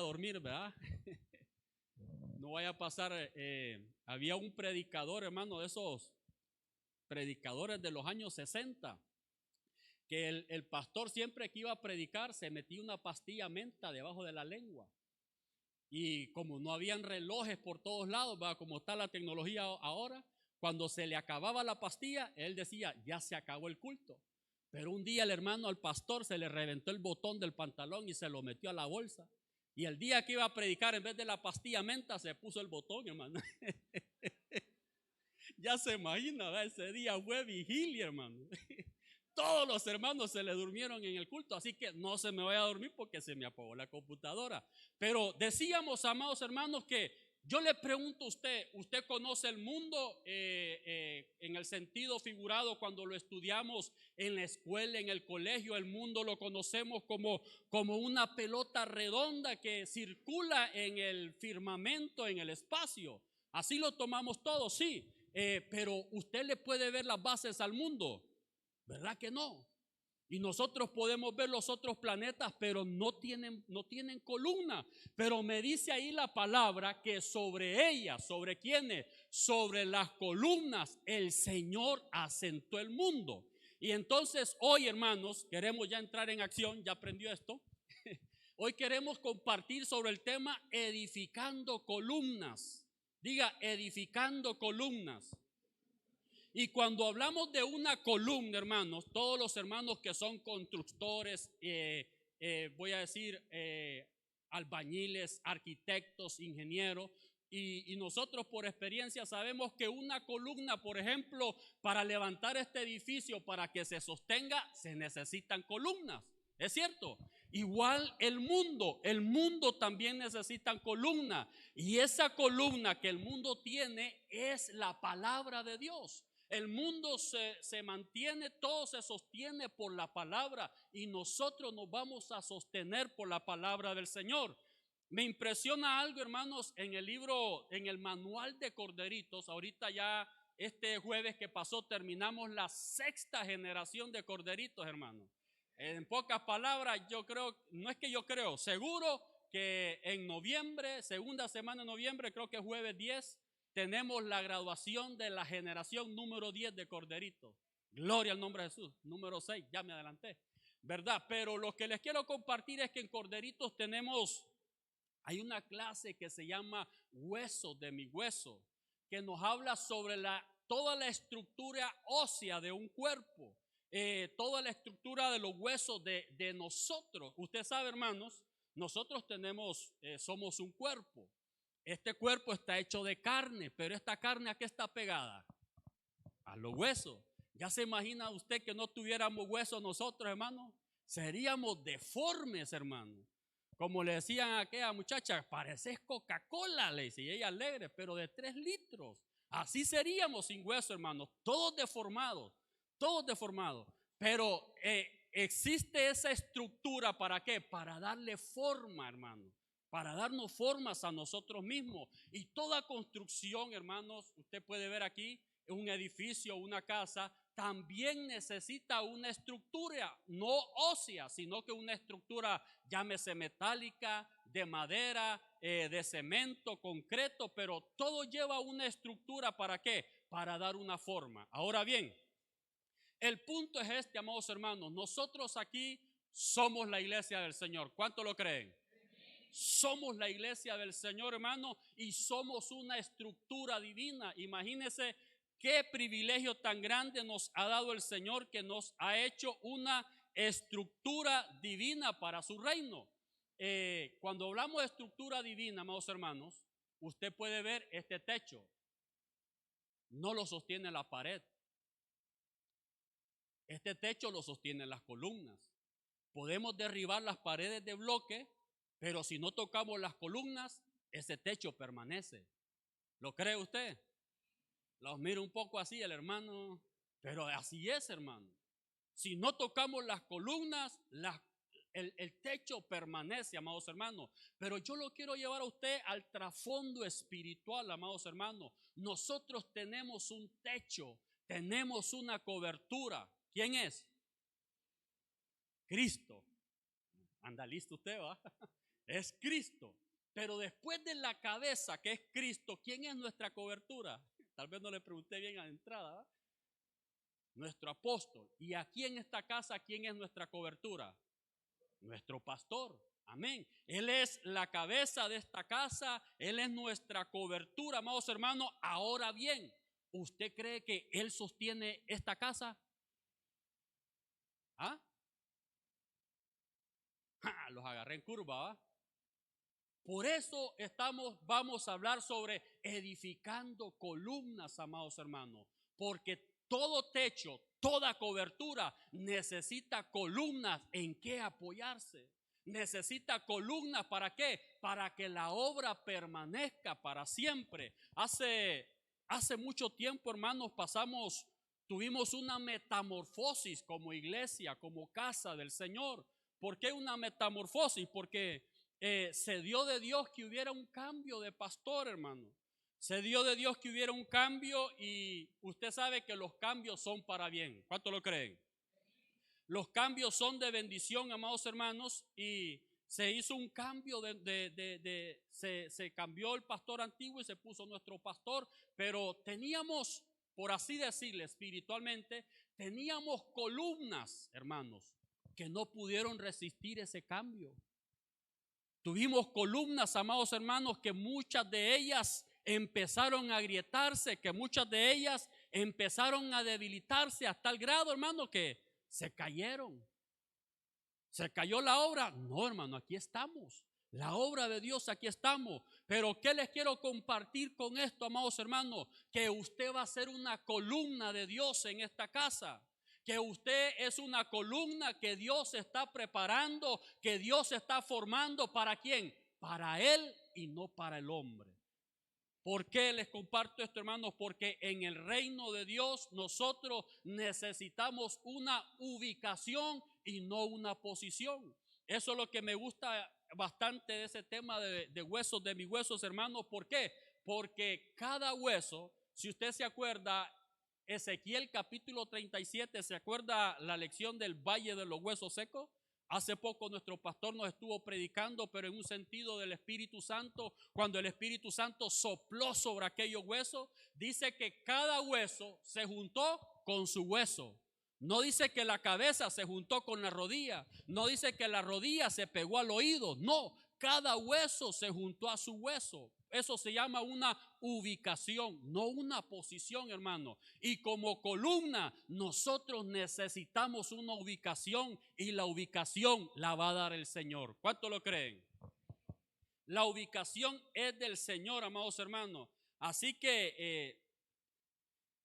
dormir, ¿verdad? No vaya a pasar. Había un predicador, hermano, de esos predicadores de los años 60, que el pastor siempre que iba a predicar se metía una pastilla menta debajo de la lengua. Y como no habían relojes por todos lados, ¿verdad? Como está la tecnología ahora, cuando se le acababa la pastilla, él decía, ya se acabó el culto. Pero un día el hermano al pastor se le reventó el botón del pantalón y se lo metió a la bolsa. Y el día que iba a predicar, en vez de la pastilla menta, se puso el botón, hermano. Ya se imagina, ¿verdad? Ese día fue vigilia, hermano. Todos los hermanos se le durmieron en el culto, así que no se me vaya a dormir porque se me apagó la computadora. Pero decíamos, amados hermanos, que yo le pregunto a usted, ¿usted conoce el mundo en el sentido figurado cuando lo estudiamos en la escuela, en el colegio? El mundo lo conocemos como una pelota redonda que circula en el firmamento, en el espacio. Así lo tomamos todos, sí. Pero usted le puede ver las bases al mundo, ¿verdad que no? Y nosotros podemos ver los otros planetas, pero no tienen columna. Pero me dice ahí la palabra que sobre ellas, ¿sobre quiénes? Sobre las columnas el Señor asentó el mundo. Y entonces hoy, hermanos, queremos ya entrar en acción, ya aprendió esto. Hoy queremos compartir sobre el tema edificando columnas. Diga, edificando columnas. Y cuando hablamos de una columna, hermanos, todos los hermanos que son constructores, voy a decir albañiles, arquitectos, ingenieros, y nosotros por experiencia sabemos que una columna, por ejemplo, para levantar este edificio, para que se sostenga, se necesitan columnas. ¿Es cierto? Igual el mundo también necesita columna, y esa columna que el mundo tiene es la palabra de Dios. El mundo se mantiene, todo se sostiene por la palabra, y nosotros nos vamos a sostener por la palabra del Señor. Me impresiona algo, hermanos, en el libro, en el manual de Corderitos. Ahorita ya este jueves que pasó terminamos la 6ª generación de Corderitos, hermanos. En pocas palabras, yo creo, no es que yo creo, seguro que en noviembre, segunda semana de noviembre, creo que jueves 10, tenemos la graduación de la generación número 10 de Corderito. Gloria al nombre de Jesús. Número 6, ya me adelanté, ¿verdad? Pero lo que les quiero compartir es que en Corderitos hay una clase que se llama Huesos de mi hueso, que nos habla sobre toda la estructura ósea de un cuerpo. Toda la estructura de los huesos de nosotros. Usted sabe, hermanos, nosotros somos un cuerpo. Este cuerpo está hecho de carne, pero esta carne, ¿a qué está pegada? A los huesos. ¿Ya se imagina usted que no tuviéramos huesos nosotros, hermano? Seríamos deformes, hermano. Como le decían a aquella muchacha, pareces Coca-Cola, le decía ella alegre, pero de 3 litros. Así seríamos sin hueso, hermano, todos deformados. Pero existe esa estructura, ¿para qué? Para darle forma, hermano, para darnos formas a nosotros mismos. Y toda construcción, hermanos, usted puede ver aquí, un edificio, una casa, también necesita una estructura, no ósea, sino que una estructura, llámese metálica, de madera, de cemento, concreto, pero todo lleva una estructura, ¿para qué? Para dar una forma. Ahora bien, el punto es este, amados hermanos, nosotros aquí somos la iglesia del Señor. ¿Cuánto lo creen? Somos la iglesia del Señor, hermano, y somos una estructura divina. Imagínense qué privilegio tan grande nos ha dado el Señor, que nos ha hecho una estructura divina para su reino. Cuando hablamos de estructura divina, amados hermanos, usted puede ver este techo. No lo sostiene la pared. Este techo lo sostienen las columnas. Podemos derribar las paredes de bloque, pero si no tocamos las columnas, ese techo permanece. ¿Lo cree usted? Los miro un poco así el hermano, pero así es, hermano. Si no tocamos las columnas, el techo permanece, amados hermanos. Pero yo lo quiero llevar a usted al trasfondo espiritual, amados hermanos. Nosotros tenemos un techo, tenemos una cobertura. ¿Quién es? Cristo. Anda listo usted, ¿va? Es Cristo. Pero después de la cabeza, que es Cristo, ¿quién es nuestra cobertura? Tal vez no le pregunté bien a la entrada, ¿verdad? Nuestro apóstol. Y aquí en esta casa, ¿quién es nuestra cobertura? Nuestro pastor. Amén. Él es la cabeza de esta casa. Él es nuestra cobertura, amados hermanos. Ahora bien, ¿usted cree que Él sostiene esta casa? ¿Ah? ¡Ja! Los agarré en curva, ¿va? Por eso vamos a hablar sobre edificando columnas, amados hermanos. Porque todo techo, toda cobertura necesita columnas en que apoyarse. Necesita columnas, ¿para qué? Para que la obra permanezca para siempre. Hace mucho tiempo, hermanos, tuvimos una metamorfosis como iglesia, como casa del Señor. ¿Por qué una metamorfosis? Porque se dio de Dios que hubiera un cambio de pastor, hermano. Se dio de Dios que hubiera un cambio y usted sabe que los cambios son para bien. ¿Cuánto lo creen? Los cambios son de bendición, amados hermanos, y se hizo un cambio se cambió el pastor antiguo y se puso nuestro pastor, pero teníamos, por así decirle, espiritualmente, teníamos columnas, hermanos, que no pudieron resistir ese cambio. Tuvimos columnas, amados hermanos, que muchas de ellas empezaron a agrietarse, que muchas de ellas empezaron a debilitarse hasta el grado, hermano, que se cayeron. ¿Se cayó la obra? No, hermano, aquí estamos. La obra de Dios, aquí estamos. Pero ¿qué les quiero compartir con esto, amados hermanos? Que usted va a ser una columna de Dios en esta casa. Que usted es una columna que Dios está preparando, que Dios está formando. ¿Para quién? Para Él y no para el hombre. ¿Por qué les comparto esto, hermanos? Porque en el reino de Dios nosotros necesitamos una ubicación y no una posición. Eso es lo que me gusta bastante de ese tema de huesos, de mis huesos, hermanos. ¿Por qué? Porque cada hueso, si usted se acuerda, Ezequiel capítulo 37, ¿se acuerda la lección del valle de los huesos secos? Hace poco nuestro pastor nos estuvo predicando, pero en un sentido del Espíritu Santo, cuando el Espíritu Santo sopló sobre aquellos huesos, dice que cada hueso se juntó con su hueso. No dice que la cabeza se juntó con la rodilla, no dice que la rodilla se pegó al oído, no, cada hueso se juntó a su hueso. Eso se llama una ubicación, no una posición, hermano. Y como columna, nosotros necesitamos una ubicación y la ubicación la va a dar el Señor. ¿Cuánto lo creen? La ubicación es del Señor, amados hermanos. Así que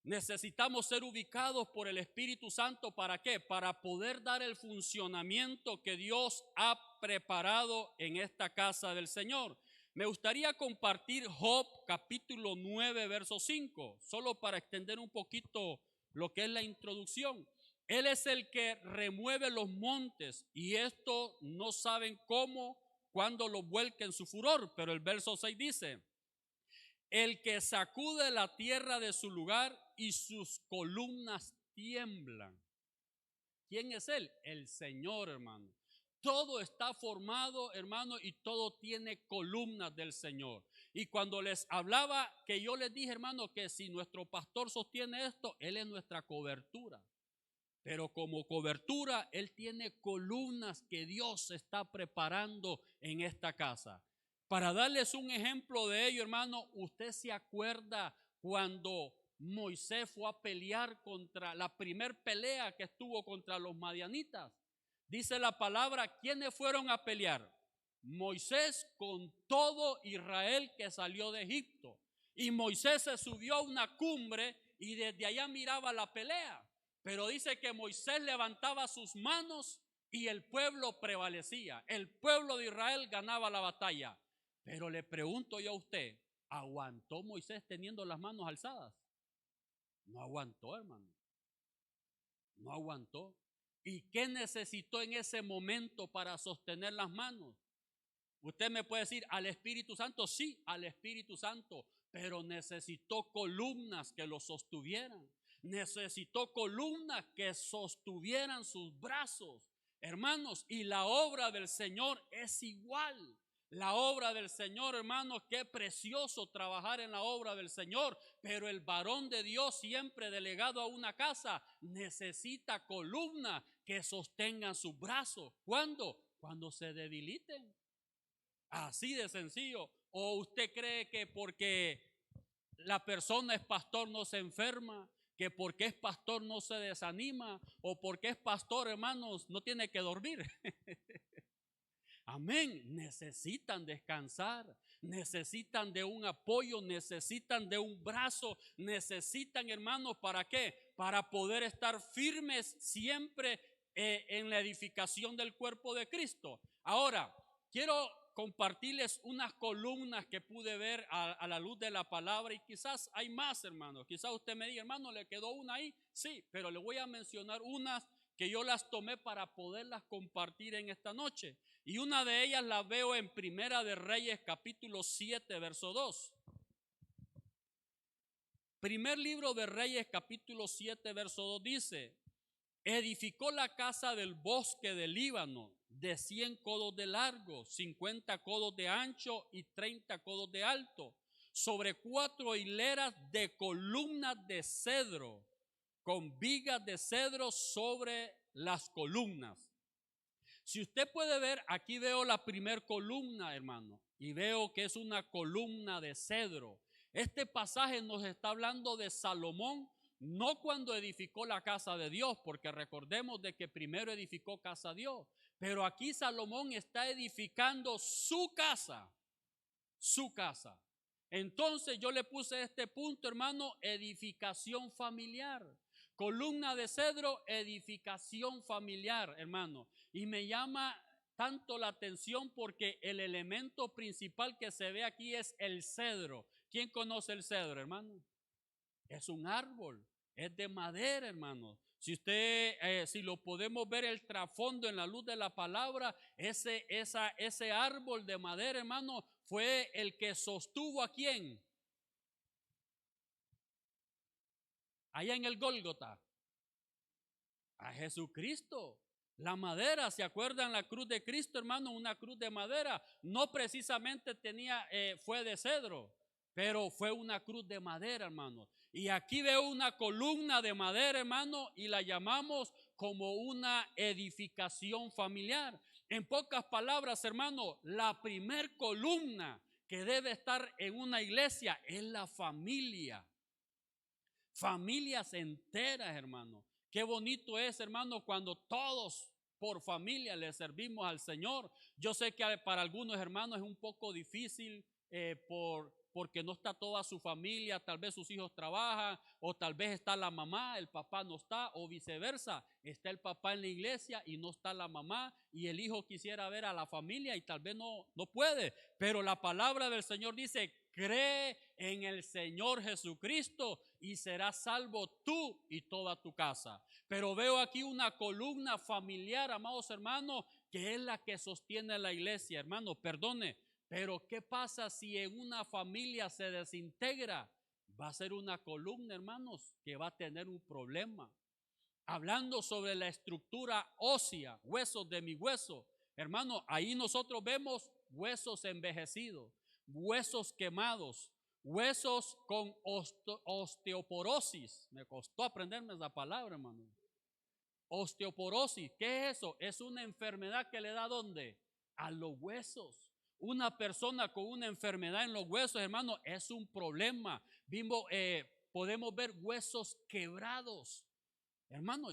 necesitamos ser ubicados por el Espíritu Santo. ¿Para qué? Para poder dar el funcionamiento que Dios ha preparado en esta casa del Señor. Me gustaría compartir Job capítulo 9, verso 5, solo para extender un poquito lo que es la introducción. Él es el que remueve los montes y esto no saben cómo, cuando lo vuelque en su furor, pero el verso 6 dice: el que sacude la tierra de su lugar y sus columnas tiemblan. ¿Quién es Él? El Señor, hermano. Todo está formado, hermano, y todo tiene columnas del Señor. Y cuando les hablaba, que yo les dije, hermano, que si nuestro pastor sostiene esto, Él es nuestra cobertura. Pero como cobertura, Él tiene columnas que Dios está preparando en esta casa. Para darles un ejemplo de ello, hermano, usted se acuerda cuando Moisés fue a pelear contra la primer pelea que estuvo contra los madianitas. Dice la palabra, ¿quiénes fueron a pelear? Moisés con todo Israel que salió de Egipto. Y Moisés se subió a una cumbre y desde allá miraba la pelea. Pero dice que Moisés levantaba sus manos y el pueblo prevalecía. El pueblo de Israel ganaba la batalla. Pero le pregunto yo a usted, ¿aguantó Moisés teniendo las manos alzadas? No aguantó, hermano. No aguantó. ¿Y qué necesitó en ese momento para sostener las manos? Usted me puede decir, ¿al Espíritu Santo? Sí, al Espíritu Santo, pero necesitó columnas que lo sostuvieran. Necesitó columnas que sostuvieran sus brazos. Hermanos, y la obra del Señor es igual. La obra del Señor, hermanos, qué precioso trabajar en la obra del Señor, pero el varón de Dios siempre delegado a una casa necesita columnas que sostengan sus brazos. ¿Cuándo? Cuando se debiliten. Así de sencillo. ¿O usted cree que porque la persona es pastor no se enferma? ¿Que porque es pastor no se desanima? ¿O porque es pastor, hermanos, no tiene que dormir? Amén. Necesitan descansar, necesitan de un apoyo, necesitan de un brazo, necesitan, hermanos, ¿para qué? Para poder estar firmes siempre en la edificación del cuerpo de Cristo. Ahora, quiero compartirles unas columnas que pude ver a la luz de la palabra, y quizás hay más, hermanos. Quizás usted me diga, hermano, ¿le quedó una ahí? Sí, pero le voy a mencionar unas que yo las tomé para poderlas compartir en esta noche. Y una de ellas la veo en Primera de Reyes, capítulo 7, verso 2. Primer libro de Reyes, capítulo 7, verso 2 dice: edificó la casa del bosque del Líbano de 100 codos de largo, 50 codos de ancho y 30 codos de alto, sobre 4 hileras de columnas de cedro, con vigas de cedro sobre las columnas. Si usted puede ver, aquí veo la primer columna, hermano, y veo que es una columna de cedro. Este pasaje nos está hablando de Salomón, no cuando edificó la casa de Dios, porque recordemos de que primero edificó casa de Dios, pero aquí Salomón está edificando su casa, su casa. Entonces yo le puse este punto, hermano, edificación familiar. Columna de cedro, edificación familiar, hermano. Y me llama tanto la atención porque el elemento principal que se ve aquí es el cedro. ¿Quién conoce el cedro, hermano? Es un árbol, es de madera, hermano. Si usted, si lo podemos ver el trasfondo en la luz de la palabra, ese árbol de madera, hermano, fue el que sostuvo ¿a quién? Allá en el Gólgota, a Jesucristo. La madera, ¿se acuerdan la cruz de Cristo, hermano? Una cruz de madera, no precisamente fue de cedro, pero fue una cruz de madera, hermano. Y aquí veo una columna de madera, hermano, y la llamamos como una edificación familiar. En pocas palabras, hermano, la primer columna que debe estar en una iglesia es la familia. Familias enteras, hermano. Qué bonito es, hermano, cuando todos por familia le servimos al Señor. Yo sé que para algunos hermanos es un poco difícil porque no está toda su familia, tal vez sus hijos trabajan, o tal vez está la mamá, el papá no está, o viceversa, está el papá en la iglesia y no está la mamá, y el hijo quisiera ver a la familia y tal vez no puede, pero la palabra del Señor dice: cree en el Señor Jesucristo y serás salvo tú y toda tu casa. Pero veo aquí una columna familiar, amados hermanos, que es la que sostiene la iglesia, hermano, perdone. Pero ¿qué pasa si en una familia se desintegra? Va a ser una columna, hermanos, que va a tener un problema. Hablando sobre la estructura ósea, huesos de mi hueso, hermano, ahí nosotros vemos huesos envejecidos, huesos quemados, huesos con osteoporosis. Me costó aprenderme esa palabra, hermano. Osteoporosis, ¿qué es eso? Es una enfermedad que le da ¿dónde? A los huesos. Una persona con una enfermedad en los huesos, hermano, es un problema. Podemos ver huesos quebrados. Hermano,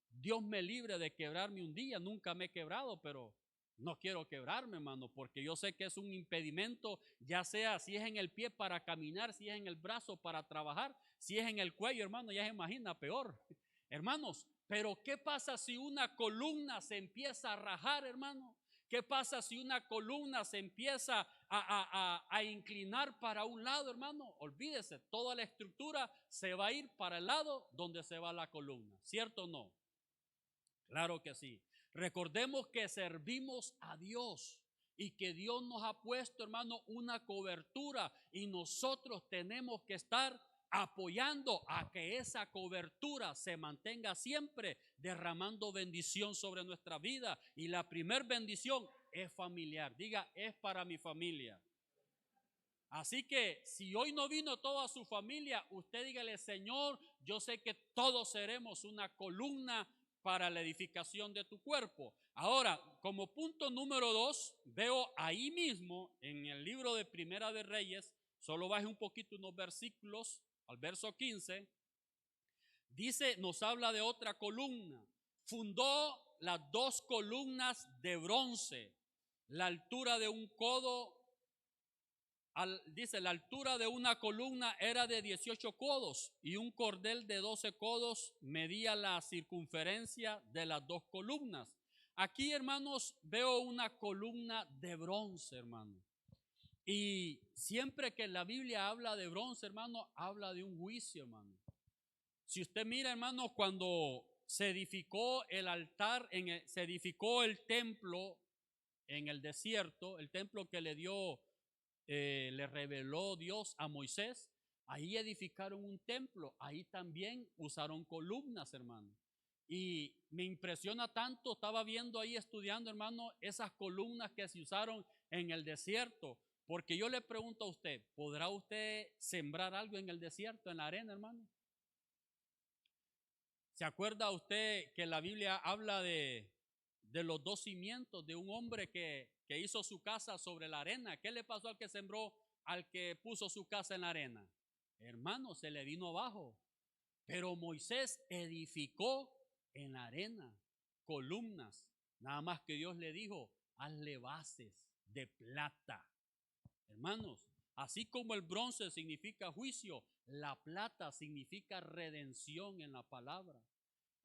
Dios me libre de quebrarme un día. Nunca me he quebrado, pero no quiero quebrarme, hermano, porque yo sé que es un impedimento, ya sea si es en el pie para caminar, si es en el brazo para trabajar, si es en el cuello, hermano, ya se imagina peor. Hermanos, pero ¿qué pasa si una columna se empieza a rajar, hermano? ¿Qué pasa si una columna se empieza a inclinar para un lado, hermano? Olvídese, toda la estructura se va a ir para el lado donde se va la columna, ¿cierto o no? Claro que sí. Recordemos que servimos a Dios y que Dios nos ha puesto, hermano, una cobertura, y nosotros tenemos que estar apoyando a que esa cobertura se mantenga siempre derramando bendición sobre nuestra vida. Y la primer bendición es familiar. Diga, es para mi familia. Así que si hoy no vino toda su familia, usted dígale, Señor, yo sé que todos seremos una columna para la edificación de tu cuerpo. Ahora, como punto número 2, veo ahí mismo en el libro de Primera de Reyes, solo baje un poquito unos versículos, al verso 15, dice, nos habla de otra columna. Fundó las 2 columnas de bronce, la altura de un codo. Dice, la altura de una columna era de 18 codos y un cordel de 12 codos medía la circunferencia de las 2 columnas. Aquí, hermanos, veo una columna de bronce, hermano. Y siempre que la Biblia habla de bronce, hermano, habla de un juicio, hermano. Si usted mira, hermano, cuando se edificó el altar, se edificó el templo en el desierto, el templo que le reveló Dios a Moisés, ahí edificaron un templo, ahí también usaron columnas, hermano. Y me impresiona tanto, estaba viendo ahí, estudiando, hermano, esas columnas que se usaron en el desierto, porque yo le pregunto a usted, ¿podrá usted sembrar algo en el desierto, en la arena, hermano? ¿Se acuerda usted que la Biblia habla de los 2 cimientos de un hombre que hizo su casa sobre la arena? ¿Qué le pasó al que sembró, al que puso su casa en la arena? Hermano, se le vino abajo. Pero Moisés edificó en la arena columnas. Nada más que Dios le dijo, hazle bases de plata. Hermanos, así como el bronce significa juicio, la plata significa redención en la palabra.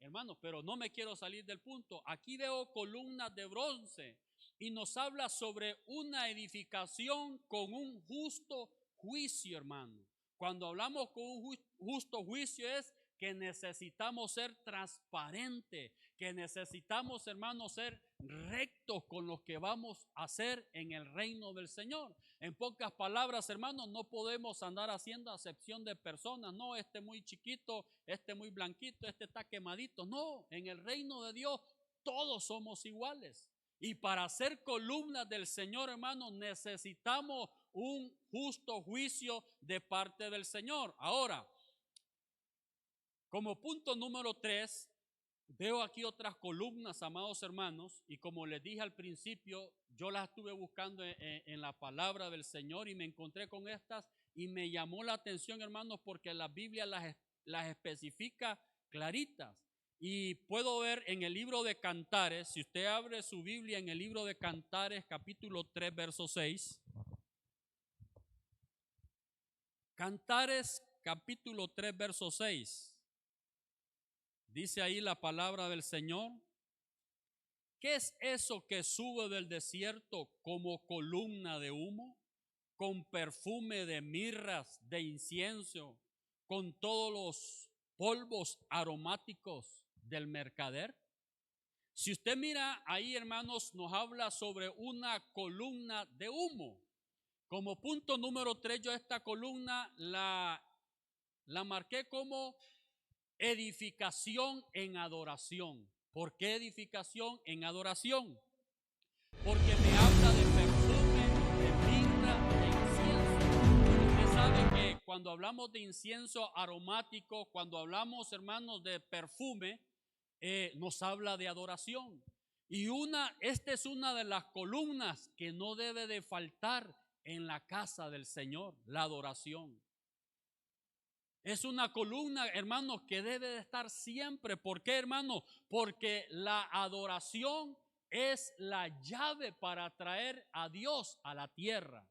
Hermanos, pero no me quiero salir del punto. Aquí veo columnas de bronce y nos habla sobre una edificación con un justo juicio, hermano. Cuando hablamos con un justo juicio es que necesitamos ser transparentes, que necesitamos, hermanos, ser rectos con lo que vamos a hacer en el reino del Señor. En pocas palabras, hermanos, no podemos andar haciendo acepción de personas. No, este muy chiquito, este muy blanquito, este está quemadito. No, en el reino de Dios todos somos iguales. Y para ser columnas del Señor, hermanos, necesitamos un justo juicio de parte del Señor. Ahora, como punto número 3, veo aquí otras columnas, amados hermanos, y como les dije al principio, yo las estuve buscando en la palabra del Señor y me encontré con estas y me llamó la atención, hermanos, porque la Biblia las especifica claritas. Y puedo ver en el libro de Cantares, si usted abre su Biblia en el libro de Cantares, capítulo 3, verso 6. Cantares, capítulo 3, verso 6. Dice ahí la palabra del Señor. ¿Qué es eso que sube del desierto como columna de humo, con perfume de mirras, de incienso, con todos los polvos aromáticos del mercader? Si usted mira ahí, hermanos, nos habla sobre una columna de humo. Como punto número 3, yo esta columna la marqué como edificación en adoración. ¿Por qué edificación en adoración? Porque me habla de perfume, de mirra, de incienso. Usted sabe que cuando hablamos de incienso aromático, cuando hablamos, hermanos, de perfume, nos habla de adoración. Y esta es una de las columnas que no debe de faltar en la casa del Señor, la adoración. Es una columna, hermanos, que debe de estar siempre. ¿Por qué, hermanos? Porque la adoración es la llave para traer a Dios a la tierra.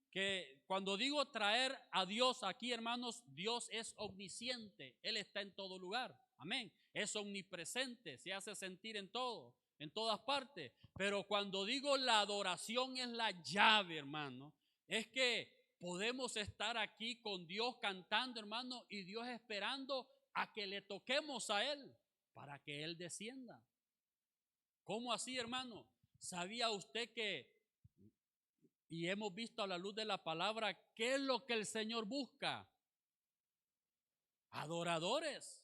Que cuando digo traer a Dios aquí, hermanos, Dios es omnisciente. Él está en todo lugar. Amén. Es omnipresente, se hace sentir en todo, en todas partes. Pero cuando digo la adoración es la llave, hermano, es que podemos estar aquí con Dios cantando, hermano, y Dios esperando a que le toquemos a Él para que Él descienda. ¿Cómo así, hermano? ¿Sabía usted que, y hemos visto a la luz de la palabra, qué es lo que el Señor busca? Adoradores,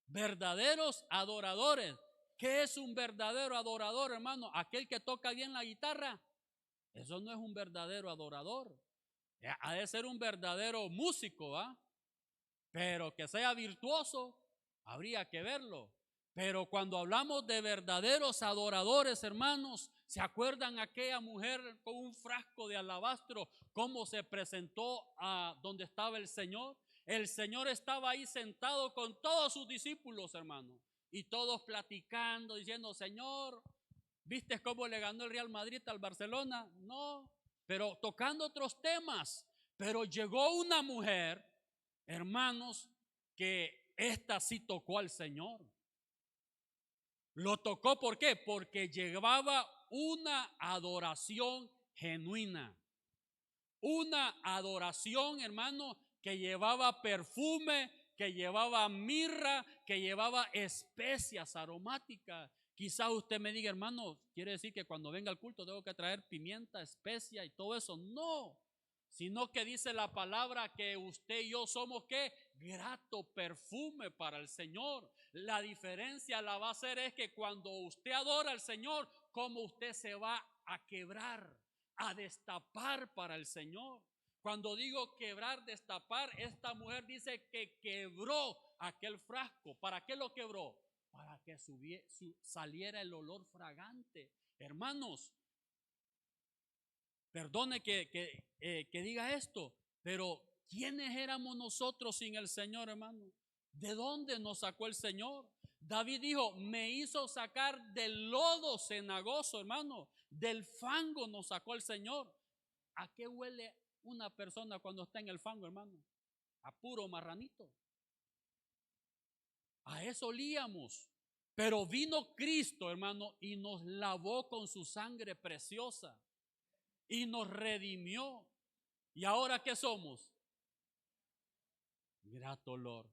verdaderos adoradores. ¿Qué es un verdadero adorador, hermano? Aquel que toca bien la guitarra. Eso no es un verdadero adorador. Ha de ser un verdadero músico, ¿ah? Pero que sea virtuoso, habría que verlo. Pero cuando hablamos de verdaderos adoradores, hermanos, ¿se acuerdan aquella mujer con un frasco de alabastro, cómo se presentó a donde estaba el Señor? El Señor estaba ahí sentado con todos sus discípulos, hermanos, y todos platicando, diciendo: Señor, ¿viste cómo le ganó el Real Madrid al Barcelona? No, pero tocando otros temas. Pero llegó una mujer, hermanos, que esta sí tocó al Señor. Lo tocó, ¿por qué? Porque llevaba una adoración genuina. Una adoración, hermano, que llevaba perfume, que llevaba mirra, que llevaba especias aromáticas. Quizás usted me diga: hermano, ¿quiere decir que cuando venga al culto tengo que traer pimienta, especia y todo eso? No, sino que dice la palabra que usted y yo somos, ¿qué? Grato perfume para el Señor. La diferencia la va a hacer es que cuando usted adora al Señor, como usted se va a quebrar, a destapar para el Señor. Cuando digo quebrar, destapar, esta mujer dice que quebró aquel frasco. ¿Para qué lo quebró? Para que saliera el olor fragante. Hermanos, perdone que diga esto, pero ¿quiénes éramos nosotros sin el Señor, hermano? ¿De dónde nos sacó el Señor? David dijo: me hizo sacar del lodo cenagoso, hermano. Del fango nos sacó el Señor. ¿A qué huele una persona cuando está en el fango, hermano? A puro marranito. A eso olíamos. Pero vino Cristo, hermano, y nos lavó con su sangre preciosa y nos redimió. ¿Y ahora qué somos? Grato olor,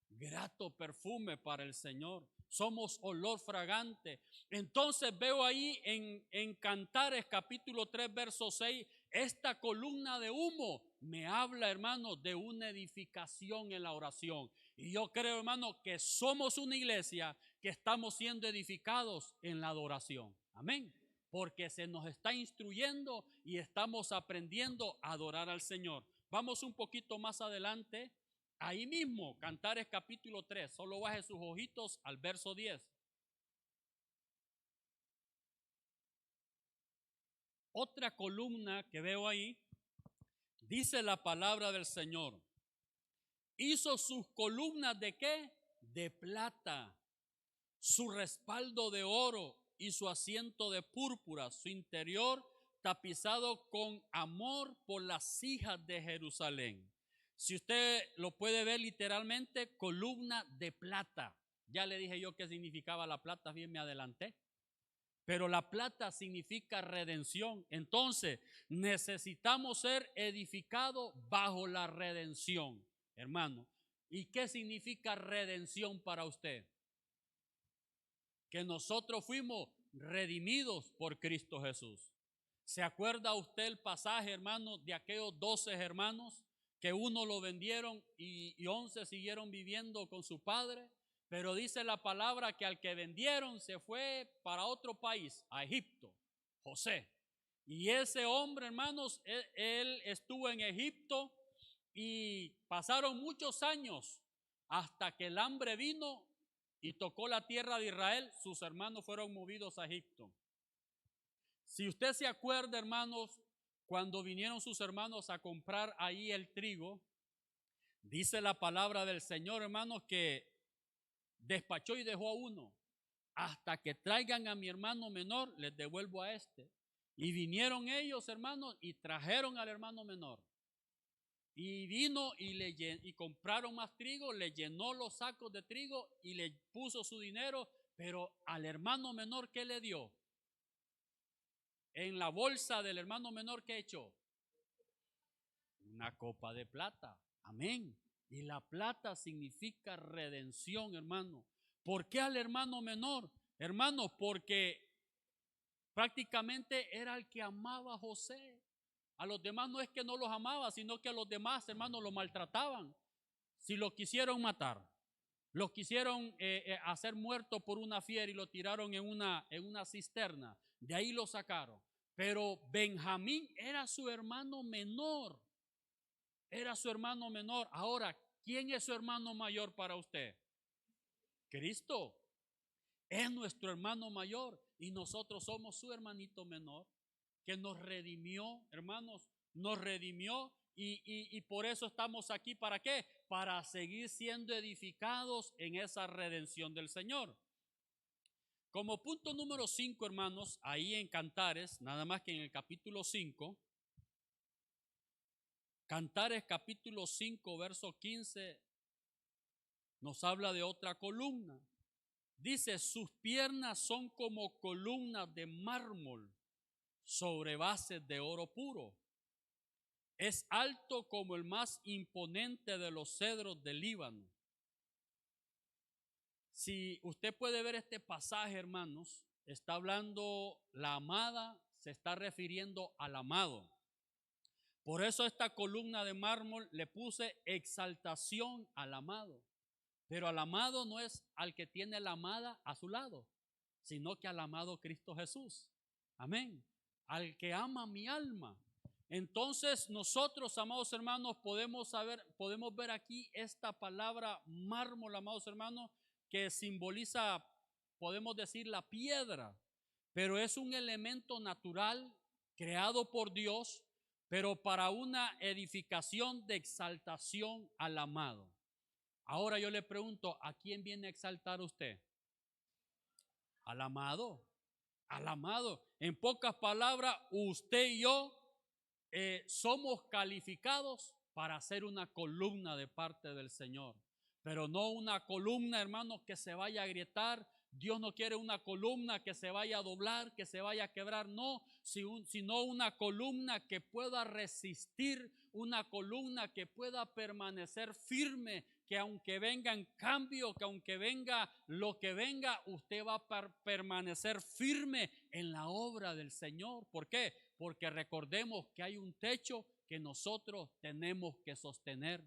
grato perfume para el Señor. Somos olor fragante. Entonces veo ahí en Cantares capítulo 3 verso 6, esta columna de humo me habla, hermano, de una edificación en la oración. Y yo creo, hermano, que somos una iglesia que estamos siendo edificados en la adoración. Amén. Porque se nos está instruyendo y estamos aprendiendo a adorar al Señor. Vamos un poquito más adelante. Ahí mismo, Cantares capítulo 3, solo baje sus ojitos al verso 10. Otra columna que veo ahí, dice la palabra del Señor: hizo sus columnas ¿de qué? De plata, su respaldo de oro y su asiento de púrpura, su interior tapizado con amor por las hijas de Jerusalén. Si usted lo puede ver literalmente, columna de plata. Ya le dije yo qué significaba la plata, bien me adelanté. Pero la plata significa redención. Entonces necesitamos ser edificados bajo la redención, hermano. ¿Y qué significa redención para usted? Que nosotros fuimos redimidos por Cristo Jesús. ¿Se acuerda usted el pasaje, hermano, de aquellos 12 hermanos que uno lo vendieron y 11 siguieron viviendo con su padre? Pero dice la palabra que al que vendieron se fue para otro país, a Egipto, José. Y ese hombre, hermanos, él estuvo en Egipto y pasaron muchos años hasta que el hambre vino y tocó la tierra de Israel. Sus hermanos fueron movidos a Egipto. Si usted se acuerda, hermanos, cuando vinieron sus hermanos a comprar ahí el trigo, dice la palabra del Señor, hermanos, que despachó y dejó a uno. Hasta que traigan a mi hermano menor, les devuelvo a este. Y vinieron ellos, hermanos, y trajeron al hermano menor. Y vino y compraron más trigo, le llenó los sacos de trigo y le puso su dinero. Pero al hermano menor, ¿qué le dio? En la bolsa del hermano menor, ¿qué echó? Una copa de plata. Amén. Y la plata significa redención, hermano. ¿Por qué al hermano menor? Hermano, porque prácticamente era el que amaba a José. A los demás no es que no los amaba, sino que a los demás, hermanos, los maltrataban. Si lo quisieron matar, Lo quisieron hacer muerto por una fiera y lo tiraron en una cisterna. De ahí lo sacaron. Pero Benjamín era su hermano menor. Era su hermano menor. Ahora, ¿quién es su hermano mayor para usted? Cristo. Es nuestro hermano mayor y nosotros somos su hermanito menor que nos redimió, hermanos, nos redimió y por eso estamos aquí. ¿Para qué? Para seguir siendo edificados en esa redención del Señor. Como punto número 5, hermanos, ahí en Cantares, nada más que en el capítulo 5, Cantares capítulo 5, verso 15, nos habla de otra columna. Dice, sus piernas son como columnas de mármol sobre bases de oro puro. Es alto como el más imponente de los cedros del Líbano. Si usted puede ver este pasaje, hermanos, está hablando la amada, se está refiriendo al amado. Por eso esta columna de mármol le puse exaltación al amado. Pero al amado no es al que tiene la amada a su lado, sino que al amado Cristo Jesús. Amén. Al que ama mi alma. Entonces nosotros, amados hermanos, podemos ver aquí esta palabra mármol, amados hermanos, que simboliza, podemos decir, la piedra, pero es un elemento natural creado por Dios, pero para una edificación de exaltación al amado. Ahora yo le pregunto, ¿a quién viene a exaltar usted? Al amado, al amado. En pocas palabras, usted y yo somos calificados para ser una columna de parte del Señor. Pero no una columna, hermanos, que se vaya a agrietar. Dios no quiere una columna que se vaya a doblar, que se vaya a quebrar, no, sino una columna que pueda resistir, una columna que pueda permanecer firme, que aunque vengan cambios, que aunque venga lo que venga, usted va a permanecer firme en la obra del Señor. ¿Por qué? Porque recordemos que hay un techo que nosotros tenemos que sostener.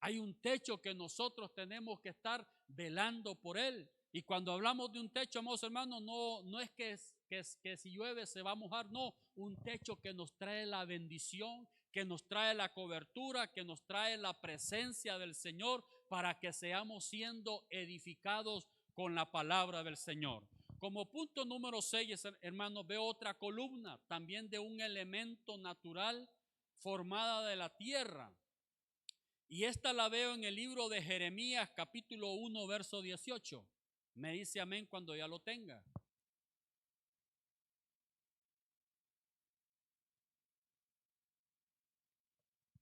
Hay un techo que nosotros tenemos que estar velando por él. Y cuando hablamos de un techo, amados hermanos, no es que si llueve se va a mojar, no. Un techo que nos trae la bendición, que nos trae la cobertura, que nos trae la presencia del Señor para que seamos siendo edificados con la palabra del Señor. Como punto número 6, hermanos, veo otra columna, también de un elemento natural formada de la tierra. Y esta la veo en el libro de Jeremías, capítulo 1, verso 18. Me dice amén cuando ya lo tenga.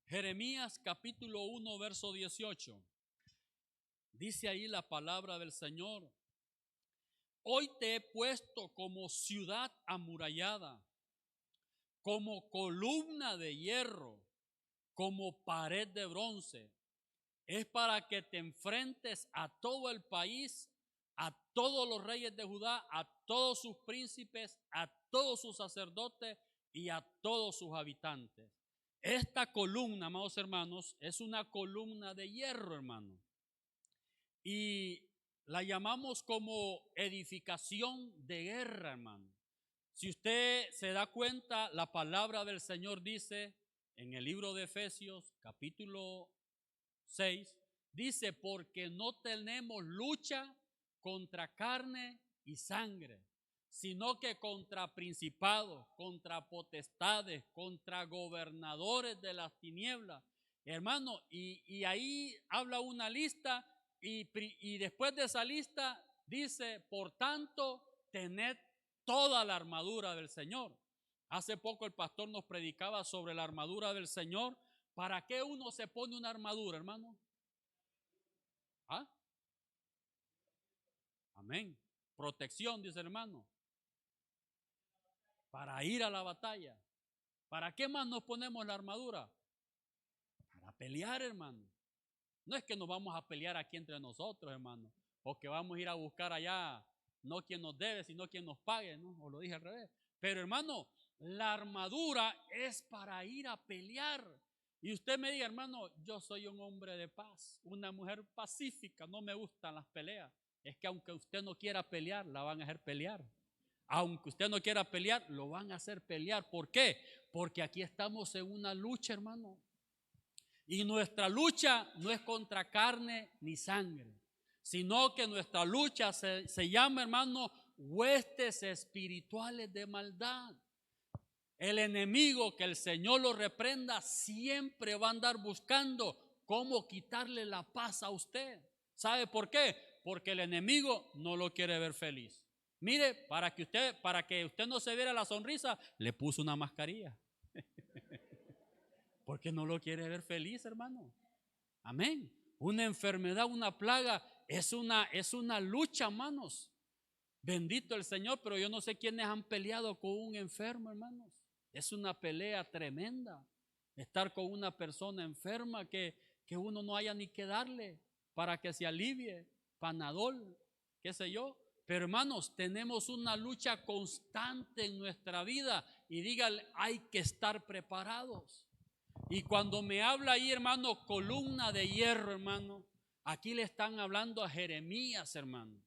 Jeremías, capítulo 1, verso 18. Dice ahí la palabra del Señor. Hoy te he puesto como ciudad amurallada, como columna de hierro, como pared de bronce. Es para que te enfrentes a todo el país, a todos los reyes de Judá, a todos sus príncipes, a todos sus sacerdotes y a todos sus habitantes. Esta columna, amados hermanos, es una columna de hierro, hermano. Y la llamamos como edificación de guerra, hermano. Si usted se da cuenta, la palabra del Señor dice en el libro de Efesios, capítulo 6, dice, porque no tenemos lucha contra carne y sangre, sino que contra principados, contra potestades, contra gobernadores de las tinieblas. Hermano, y ahí habla una lista y después de esa lista dice, por tanto, tened toda la armadura del Señor. Hace poco el pastor nos predicaba sobre la armadura del Señor. ¿Para qué uno se pone una armadura, hermano? ¿Ah? Amén. Protección, dice hermano. Para ir a la batalla. ¿Para qué más nos ponemos la armadura? Para pelear, hermano. No es que nos vamos a pelear aquí entre nosotros, hermano. O que vamos a ir a buscar allá, no quien nos debe, sino quien nos pague, ¿no? O lo dije al revés. Pero hermano, la armadura es para ir a pelear. Y usted me diga, hermano, yo soy un hombre de paz, una mujer pacífica, no me gustan las peleas. Es que aunque usted no quiera pelear, la van a hacer pelear. Aunque usted no quiera pelear, lo van a hacer pelear. ¿Por qué? Porque aquí estamos en una lucha, hermano. Y nuestra lucha no es contra carne ni sangre, sino que nuestra lucha se llama, hermano, huestes espirituales de maldad. El enemigo, que el Señor lo reprenda, siempre va a andar buscando cómo quitarle la paz a usted. ¿Sabe por qué? Porque el enemigo no lo quiere ver feliz. Mire, para que usted no se viera la sonrisa, le puso una mascarilla. Porque no lo quiere ver feliz, hermano. Amén. Una enfermedad, una plaga, es una lucha, hermanos. Bendito el Señor, pero yo no sé quiénes han peleado con un enfermo, hermanos. Es una pelea tremenda. Estar con una persona enferma que uno no haya ni que darle para que se alivie, Panadol, qué sé yo. Pero hermanos, tenemos una lucha constante en nuestra vida y dígale, hay que estar preparados. Y cuando me habla ahí, hermano, columna de hierro, hermano, aquí le están hablando a Jeremías, hermano.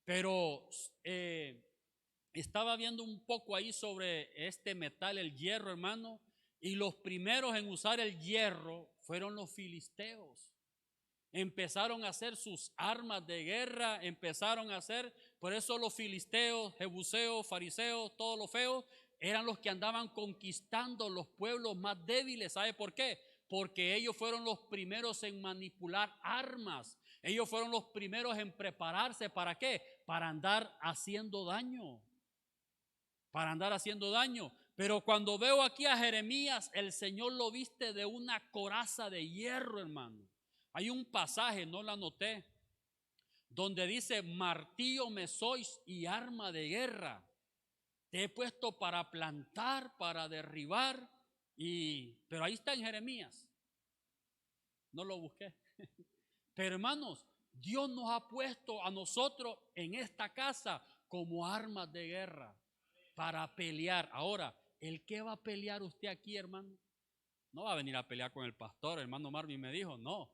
Pero estaba viendo un poco ahí sobre este metal, el hierro, hermano, y los primeros en usar el hierro fueron los filisteos. Empezaron a hacer sus armas de guerra, por eso los filisteos, jebuseos, fariseos, todos los feos, eran los que andaban conquistando los pueblos más débiles. ¿Sabe por qué? Porque ellos fueron los primeros en manipular armas. Ellos fueron los primeros en prepararse. ¿Para qué? Para andar haciendo daño. Pero cuando veo aquí a Jeremías, el Señor lo viste de una coraza de hierro, hermano. Hay un pasaje, no lo anoté, donde dice, martillo me sois y arma de guerra. Te he puesto para plantar, para derribar. Pero ahí está en Jeremías. No lo busqué. Pero hermanos, Dios nos ha puesto a nosotros en esta casa como armas de guerra para pelear. Ahora, ¿el qué va a pelear usted aquí, hermano? No va a venir a pelear con el pastor. Hermano Marvin me dijo, no,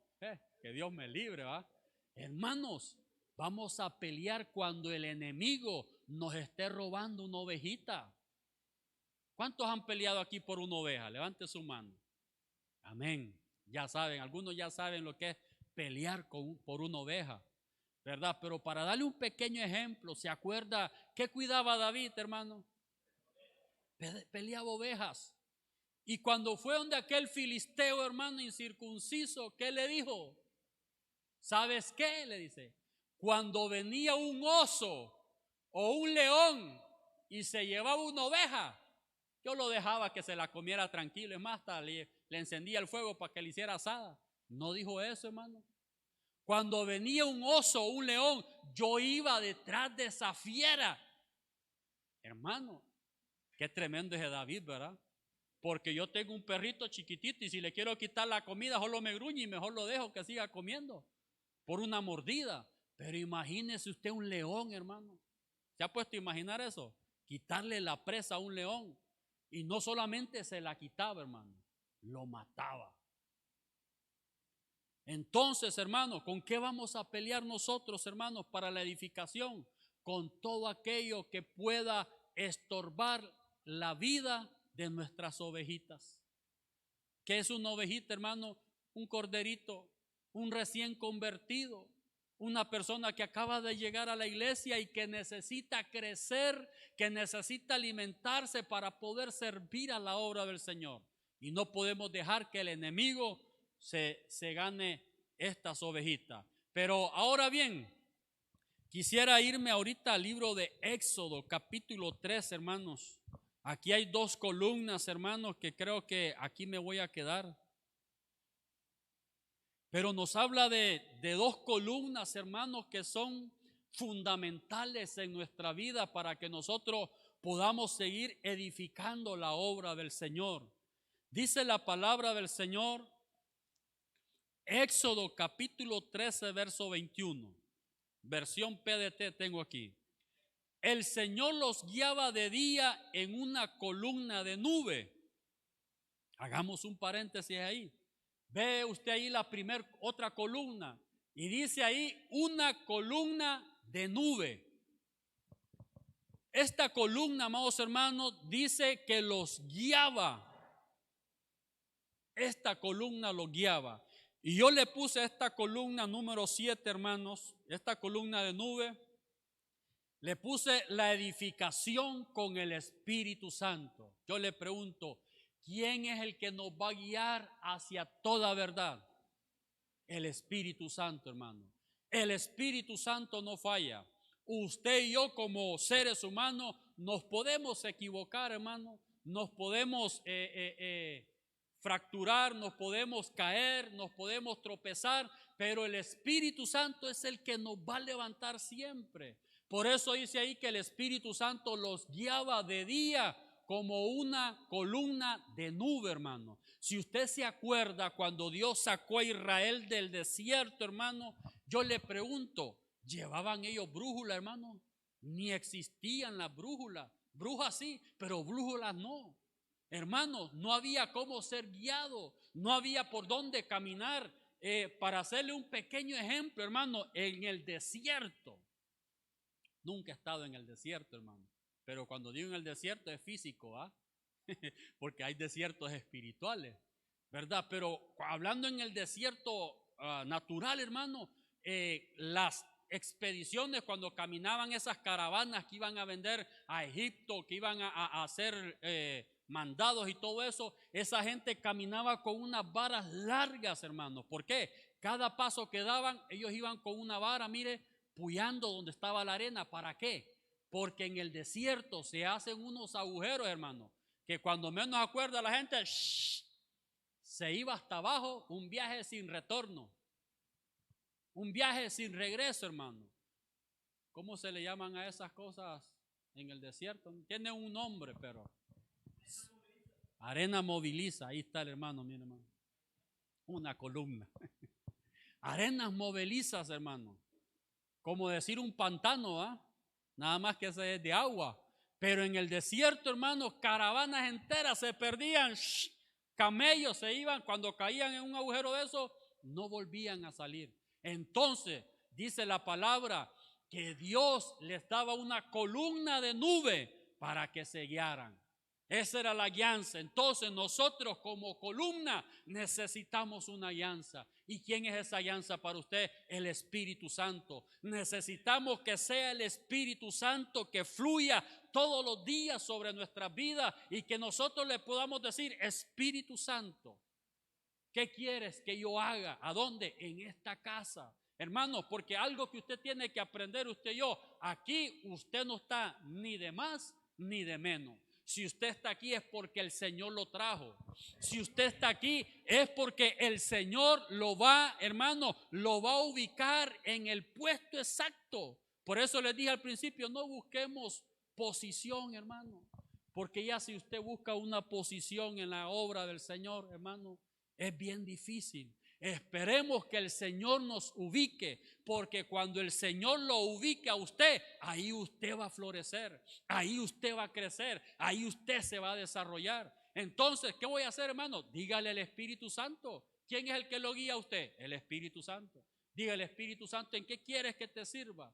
que Dios me libre, ¿va? Hermanos, vamos a pelear cuando el enemigo nos esté robando una ovejita. ¿Cuántos han peleado aquí por una oveja? Levante su mano. Amén. Ya saben, algunos ya saben lo que es pelear por una oveja, ¿verdad? Pero para darle un pequeño ejemplo, ¿se acuerda qué cuidaba David, hermano? Peleaba ovejas. Y cuando fue donde aquel filisteo, hermano, incircunciso, ¿qué le dijo? ¿Sabes qué? Le dice, cuando venía un oso o un león y se llevaba una oveja, yo lo dejaba que se la comiera tranquilo. Es más, hasta le encendía el fuego para que le hiciera asada. No dijo eso, hermano. Cuando venía un oso o un león, yo iba detrás de esa fiera. Hermano, qué tremendo es David, ¿verdad? Porque yo tengo un perrito chiquitito y si le quiero quitar la comida, solo me gruñe y mejor lo dejo que siga comiendo por una mordida. Pero imagínese usted un león, hermano. ¿Se ha puesto a imaginar eso? Quitarle la presa a un león. Y no solamente se la quitaba, hermano, lo mataba. Entonces, hermano, ¿con qué vamos a pelear nosotros, hermanos, para la edificación? Con todo aquello que pueda estorbar la vida de nuestras ovejitas. ¿Qué es una ovejita, hermano? Un corderito, un recién convertido, una persona que acaba de llegar a la iglesia y que necesita crecer, que necesita alimentarse para poder servir a la obra del Señor. Y no podemos dejar que el enemigo se gane estas ovejitas. Pero ahora bien, quisiera irme ahorita al libro de Éxodo, capítulo 3, hermanos. Aquí hay dos columnas, hermanos, que creo que aquí me voy a quedar. Pero nos habla de dos columnas, hermanos, que son fundamentales en nuestra vida para que nosotros podamos seguir edificando la obra del Señor. Dice la palabra del Señor, Éxodo capítulo 13, verso 21. Versión PDT tengo aquí. El Señor los guiaba de día en una columna de nube. Hagamos un paréntesis ahí. Ve usted ahí la otra columna y dice ahí una columna de nube. Esta columna, amados hermanos, dice que los guiaba. Esta columna los guiaba. Y yo le puse a esta columna número 7, hermanos, esta columna de nube, le puse la edificación con el Espíritu Santo. Yo le pregunto, ¿quién es el que nos va a guiar hacia toda verdad? El Espíritu Santo, hermano. El Espíritu Santo no falla. Usted y yo como seres humanos nos podemos equivocar, hermano. Nos podemos fracturar, nos podemos caer, nos podemos tropezar, pero el Espíritu Santo es el que nos va a levantar siempre. Por eso dice ahí que el Espíritu Santo los guiaba de día como una columna de nube, hermano. Si usted se acuerda cuando Dios sacó a Israel del desierto, hermano, yo le pregunto, ¿llevaban ellos brújula, hermano? Ni existían las brújulas. Brujas sí, pero brújulas no. Hermanos, no había cómo ser guiado, no había por dónde caminar. Para hacerle un pequeño ejemplo, hermano, en el desierto. Nunca he estado en el desierto, hermano. Pero cuando digo en el desierto es físico, ¿ah? Porque hay desiertos espirituales, ¿verdad? Pero hablando en el desierto natural, hermano, las expediciones cuando caminaban esas caravanas que iban a vender a Egipto, que iban a hacer mandados y todo eso, esa gente caminaba con unas varas largas, hermano. ¿Por qué? Cada paso que daban, ellos iban con una vara, mire, puyando donde estaba la arena. ¿Para qué? Porque en el desierto se hacen unos agujeros, hermano, que cuando menos acuerda la gente, se iba hasta abajo, un viaje sin retorno, un viaje sin regreso, hermano. ¿Cómo se le llaman a esas cosas en el desierto? Tiene un nombre, pero arena moviliza. Ahí está el hermano, mi hermano, una columna. Arenas movilizas, hermano, como decir un pantano, ¿ah? Nada más que ese es de agua. Pero en el desierto, hermanos, caravanas enteras se perdían. Camellos se iban, cuando caían en un agujero de eso, no volvían a salir. Entonces, dice la palabra que Dios les daba una columna de nube para que se guiaran. Esa era la guianza. Entonces nosotros como columna necesitamos una guianza. ¿Y quién es esa guianza para usted? El Espíritu Santo. Necesitamos que sea el Espíritu Santo que fluya todos los días sobre nuestras vidas y que nosotros le podamos decir, Espíritu Santo, ¿qué quieres que yo haga? ¿A dónde? En esta casa. Hermanos, porque algo que usted tiene que aprender, usted y yo, aquí usted no está ni de más ni de menos. Si usted está aquí es porque el Señor lo trajo. Si usted está aquí es porque el Señor lo va, hermano, lo va a ubicar en el puesto exacto. Por eso les dije al principio, no busquemos posición, hermano. Porque ya si usted busca una posición en la obra del Señor, hermano, es bien difícil. Esperemos que el Señor nos ubique, porque cuando el Señor lo ubique a usted, ahí usted va a florecer, ahí usted va a crecer, ahí usted se va a desarrollar. Entonces, ¿qué voy a hacer, hermano? Dígale al Espíritu Santo. ¿Quién es el que lo guía a usted? El Espíritu Santo. Dígale, Espíritu Santo, ¿en qué quieres que te sirva?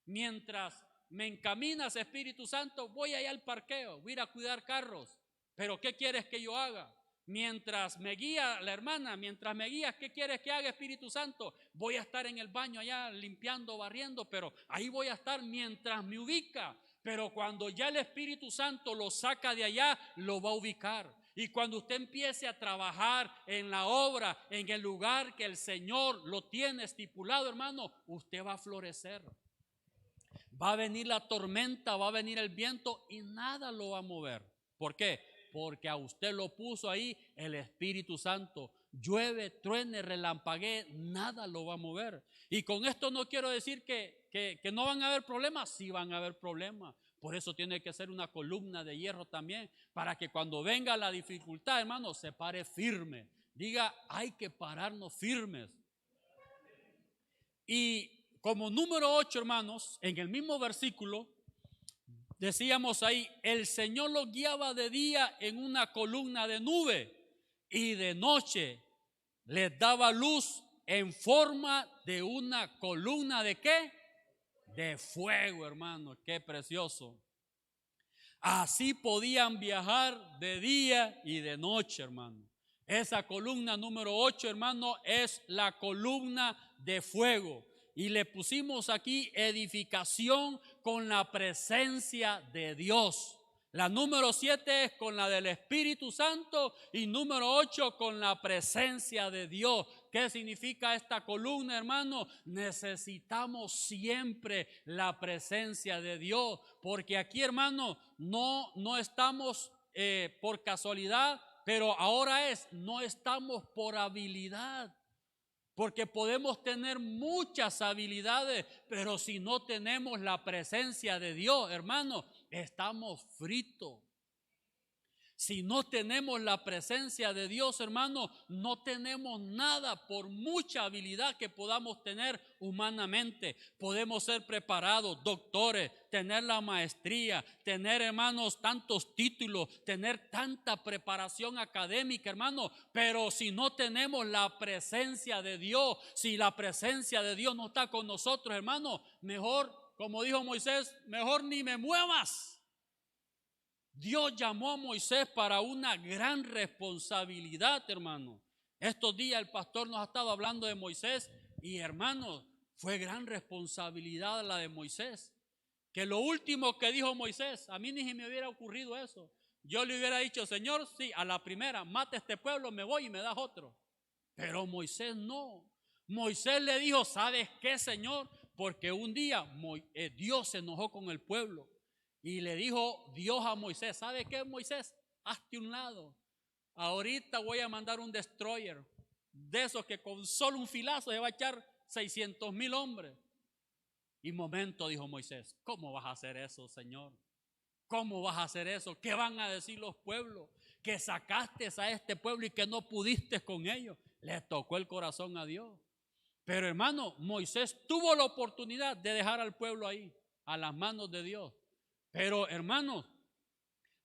Mientras me encaminas, Espíritu Santo, voy allá al parqueo, voy a ir a cuidar carros. ¿Pero qué quieres que yo haga? Mientras me guía la hermana, mientras me guías, ¿qué quieres que haga, Espíritu Santo? Voy a estar en el baño allá limpiando, barriendo, pero ahí voy a estar mientras me ubica. Pero cuando ya el Espíritu Santo lo saca de allá, lo va a ubicar. Y cuando usted empiece a trabajar en la obra, en el lugar que el Señor lo tiene estipulado, hermano, usted va a florecer. Va a venir la tormenta, va a venir el viento y nada lo va a mover. ¿Por qué? Porque a usted lo puso ahí el Espíritu Santo. Llueve, truene, relampaguee, nada lo va a mover. Y con esto no quiero decir que no van a haber problemas. Sí van a haber problemas. Por eso tiene que ser una columna de hierro también, para que cuando venga la dificultad, hermano, se pare firme. Diga, hay que pararnos firmes. Y como número 8, hermanos, en el mismo versículo, decíamos ahí, el Señor los guiaba de día en una columna de nube y de noche les daba luz en forma de una columna ¿de qué? De fuego, hermano, qué precioso. Así podían viajar de día y de noche, hermano. Esa columna número 8, hermano, es la columna de fuego. Y le pusimos aquí edificación con la presencia de Dios. La número 7 es con la del Espíritu Santo y número 8 con la presencia de Dios. ¿Qué significa esta columna, hermano? Necesitamos siempre la presencia de Dios, porque aquí, hermano, no estamos por casualidad, pero ahora no estamos por habilidad. Porque podemos tener muchas habilidades, pero si no tenemos la presencia de Dios, hermano, estamos fritos. Si no tenemos la presencia de Dios, hermano, no tenemos nada por mucha habilidad que podamos tener humanamente. Podemos ser preparados, doctores, tener la maestría, tener, hermanos, tantos títulos, tener tanta preparación académica, hermano. Pero si no tenemos la presencia de Dios, si la presencia de Dios no está con nosotros, hermano, mejor, como dijo Moisés, mejor ni me muevas. Dios llamó a Moisés para una gran responsabilidad, hermano. Estos días el pastor nos ha estado hablando de Moisés y, hermano, fue gran responsabilidad la de Moisés. Que lo último que dijo Moisés, a mí ni se me hubiera ocurrido eso. Yo le hubiera dicho, Señor, sí, a la primera, mate a este pueblo, me voy y me das otro. Pero Moisés no. Moisés le dijo, ¿sabes qué, Señor? Porque un día Dios se enojó con el pueblo. Y le dijo Dios a Moisés, ¿sabe qué, Moisés? Hazte un lado. Ahorita voy a mandar un destroyer, de esos que con solo un filazo se va a echar 600,000 hombres. Y momento, dijo Moisés, ¿cómo vas a hacer eso, Señor? ¿Cómo vas a hacer eso? ¿Qué van a decir los pueblos? Que sacaste a este pueblo y que no pudiste con ellos. Le tocó el corazón a Dios. Pero, hermano, Moisés tuvo la oportunidad de dejar al pueblo ahí, a las manos de Dios. Pero, hermanos,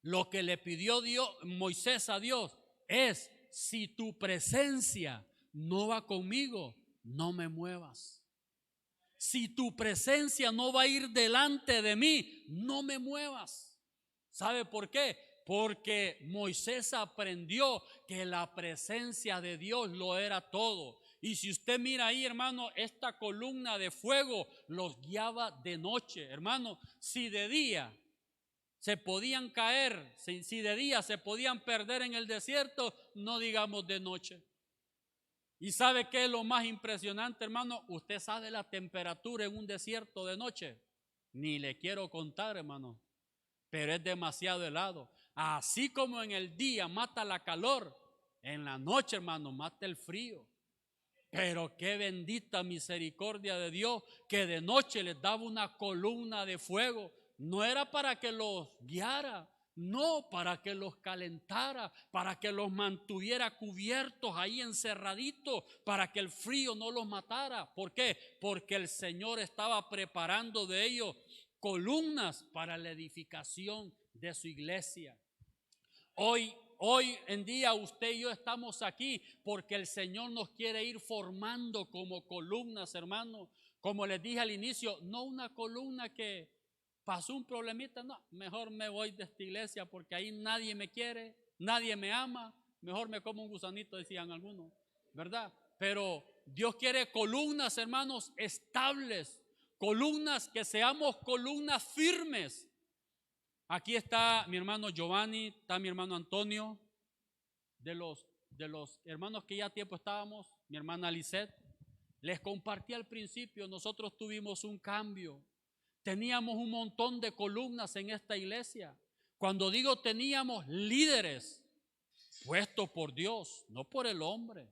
lo que le pidió Moisés a Dios es, si tu presencia no va conmigo, no me muevas. Si tu presencia no va a ir delante de mí, no me muevas. ¿Sabe por qué? Porque Moisés aprendió que la presencia de Dios lo era todo. Y si usted mira ahí, hermano, esta columna de fuego los guiaba de noche. Hermano, si de día se podían caer, si de día se podían perder en el desierto, no digamos de noche. ¿Y sabe qué es lo más impresionante, hermano? Usted sabe la temperatura en un desierto de noche. Ni le quiero contar, hermano, pero es demasiado helado. Así como en el día mata la calor, en la noche, hermano, mata el frío. Pero qué bendita misericordia de Dios, que de noche les daba una columna de fuego. No era para que los guiara, no, para que los calentara, para que los mantuviera cubiertos ahí encerraditos, para que el frío no los matara. ¿Por qué? Porque el Señor estaba preparando de ellos columnas para la edificación de su iglesia. Hoy en día usted y yo estamos aquí porque el Señor nos quiere ir formando como columnas, hermano. Como les dije al inicio, no una columna que pasó un problemita, no, mejor me voy de esta iglesia porque ahí nadie me quiere, nadie me ama, mejor me como un gusanito, decían algunos, ¿verdad? Pero Dios quiere columnas, hermanos, estables, columnas que seamos columnas firmes. Aquí está mi hermano Giovanni, está mi hermano Antonio, de los hermanos que ya a tiempo estábamos, mi hermana Lisette. Les compartí al principio, nosotros tuvimos un cambio. Teníamos un montón de columnas en esta iglesia. Cuando digo teníamos líderes puestos por Dios, no por el hombre.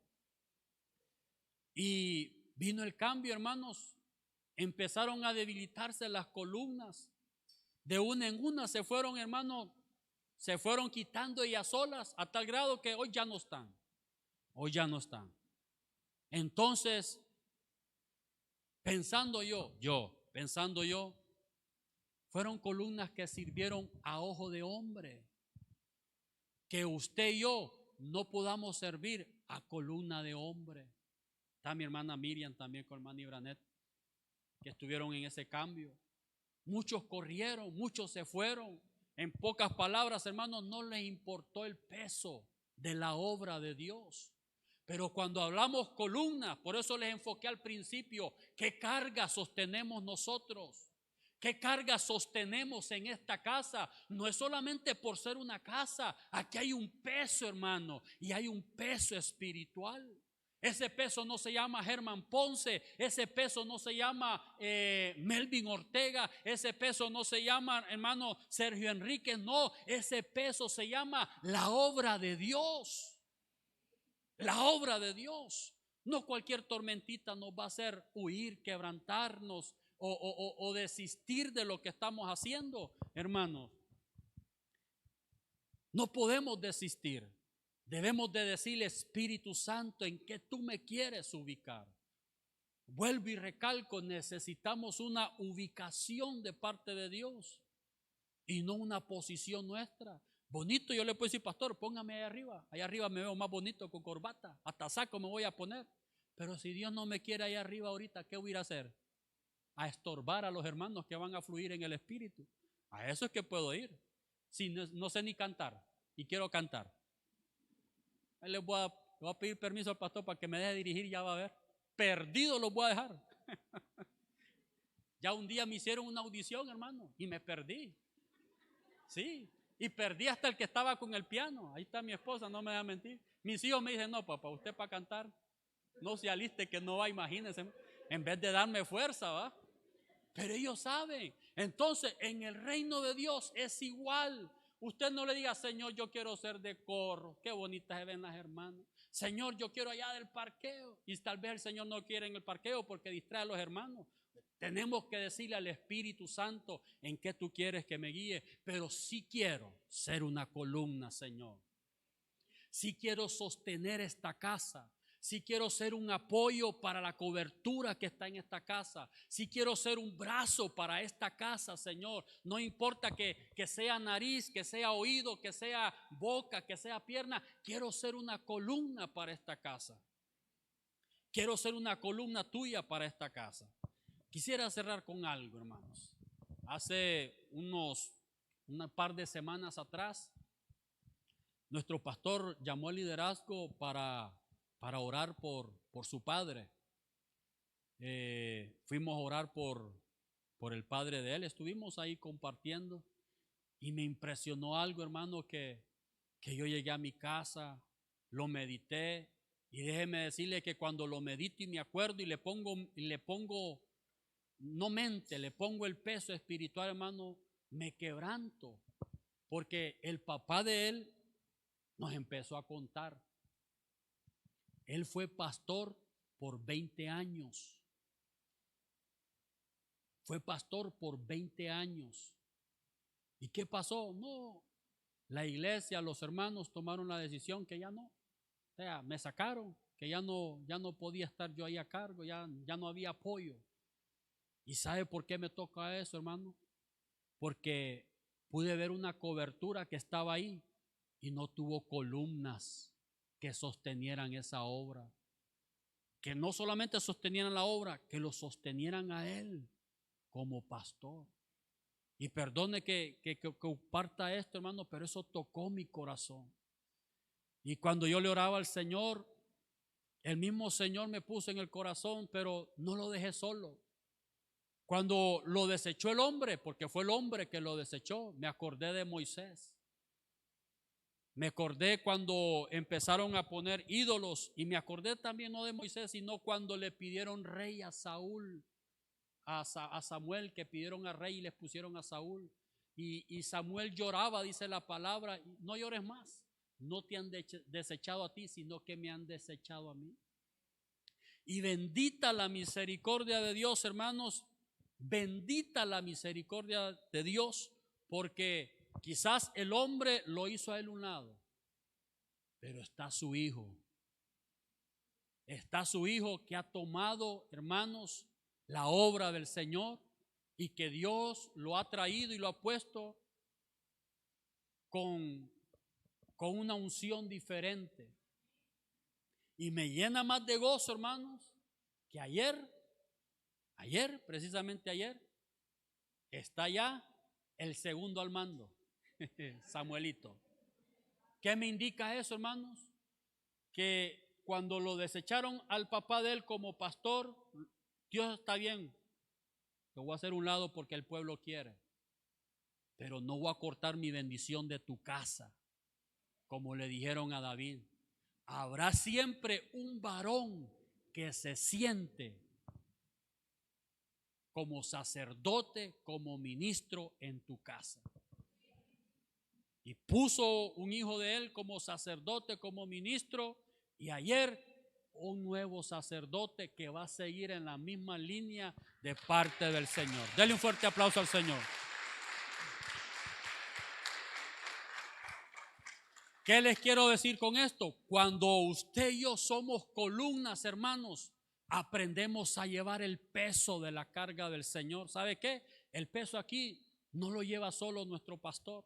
Y vino el cambio, hermanos. Empezaron a debilitarse las columnas. De una en una se fueron, hermanos, se fueron quitando ellas solas a tal grado que hoy ya no están. Hoy ya no están. Entonces, pensando yo, fueron columnas que sirvieron a ojo de hombre. Que usted y yo no podamos servir a columna de hombre. Está mi hermana Miriam también con hermana Ibranet, que estuvieron en ese cambio. Muchos corrieron, muchos se fueron. En pocas palabras, hermanos, no les importó el peso de la obra de Dios. Pero cuando hablamos columnas, por eso les enfoqué al principio, ¿qué carga sostenemos nosotros? ¿Qué carga sostenemos en esta casa? No es solamente por ser una casa, aquí hay un peso, hermano, y hay un peso espiritual. Ese peso no se llama Germán Ponce, ese peso no se llama Melvin Ortega, ese peso no se llama, hermano, Sergio Enríquez, no, ese peso se llama la obra de Dios. La obra de Dios. No cualquier tormentita nos va a hacer huir, quebrantarnos o desistir de lo que estamos haciendo, hermanos. No podemos desistir. Debemos de decirle, Espíritu Santo, ¿en qué tú me quieres ubicar? Vuelvo y recalco, necesitamos una ubicación de parte de Dios y no una posición nuestra. Bonito, yo le puedo decir, pastor, póngame allá arriba me veo más bonito con corbata, hasta saco me voy a poner. Pero si Dios no me quiere allá arriba ahorita, ¿qué voy a ir a hacer? A estorbar a los hermanos que van a fluir en el Espíritu. A eso es que puedo ir. Si no sé ni cantar y quiero cantar, ahí le voy a pedir permiso al pastor para que me deje dirigir, ya va a ver. Perdido los voy a dejar. Ya un día me hicieron una audición, hermano, y me perdí. Sí. Y perdí hasta el que estaba con el piano. Ahí está mi esposa, no me da mentir. Mis hijos me dicen, no, papá, usted para cantar, no se aliste que no va, imagínense. En vez de darme fuerza, va. Pero ellos saben. Entonces, en el reino de Dios es igual. Usted no le diga, Señor, yo quiero ser de coro. Qué bonitas se ven las hermanas. Señor, yo quiero allá del parqueo. Y tal vez el Señor no quiere en el parqueo porque distrae a los hermanos. Tenemos que decirle al Espíritu Santo en qué tú quieres que me guíe, pero sí quiero ser una columna, Señor. Sí quiero sostener esta casa. Sí quiero ser un apoyo para la cobertura que está en esta casa. Sí quiero ser un brazo para esta casa, Señor. No importa que sea nariz, que sea oído, que sea boca, que sea pierna. Quiero ser una columna para esta casa. Quiero ser una columna tuya para esta casa. Quisiera cerrar con algo, hermanos. Hace una par de semanas atrás, nuestro pastor llamó al liderazgo para orar por su padre. Fuimos a orar por el padre de él. Estuvimos ahí compartiendo y me impresionó algo, hermano, que yo llegué a mi casa, lo medité y déjeme decirle que cuando lo medito y me acuerdo y le pongo no mente, le pongo el peso espiritual, hermano, me quebranto, porque el papá de él nos empezó a contar. Él fue pastor por 20 años. Fue pastor por 20 años. ¿Y qué pasó? No, la iglesia, los hermanos tomaron la decisión que ya no. O sea, me sacaron, que ya no podía estar yo ahí a cargo, ya no había apoyo. ¿Y sabe por qué me toca eso, hermano? Porque pude ver una cobertura que estaba ahí y no tuvo columnas que sostenieran esa obra. Que no solamente sostenieran la obra, que lo sostenieran a él como pastor. Y perdone que comparta esto, hermano, pero eso tocó mi corazón. Y cuando yo le oraba al Señor, el mismo Señor me puso en el corazón, pero no lo dejé solo. Cuando lo desechó el hombre, porque fue el hombre que lo desechó, me acordé de Moisés. Me acordé cuando empezaron a poner ídolos y me acordé también no de Moisés, sino cuando le pidieron rey a Saúl, a Samuel, que pidieron a rey y les pusieron a Saúl. Y Samuel lloraba, dice la palabra, no llores más, no te han desechado a ti, sino que me han desechado a mí. Y bendita la misericordia de Dios, hermanos. Bendita la misericordia de Dios, porque quizás el hombre lo hizo a él un lado, pero está su hijo. Está su hijo que ha tomado, hermanos, la obra del Señor y que Dios lo ha traído y lo ha puesto con con una unción diferente. Y me llena más de gozo, hermanos, que precisamente ayer, está ya el segundo al mando, Samuelito. ¿Qué me indica eso, hermanos? Que cuando lo desecharon al papá de él como pastor, Dios está bien, lo voy a hacer a un lado porque el pueblo quiere, pero no voy a cortar mi bendición de tu casa, como le dijeron a David. Habrá siempre un varón que se siente como sacerdote, como ministro en tu casa. Y puso un hijo de él como sacerdote, como ministro, y ayer un nuevo sacerdote que va a seguir en la misma línea de parte del Señor. Dele un fuerte aplauso al Señor. ¿Qué les quiero decir con esto? Cuando usted y yo somos columnas, hermanos, aprendemos a llevar el peso de la carga del Señor. ¿Sabe qué? El peso aquí no lo lleva solo nuestro pastor.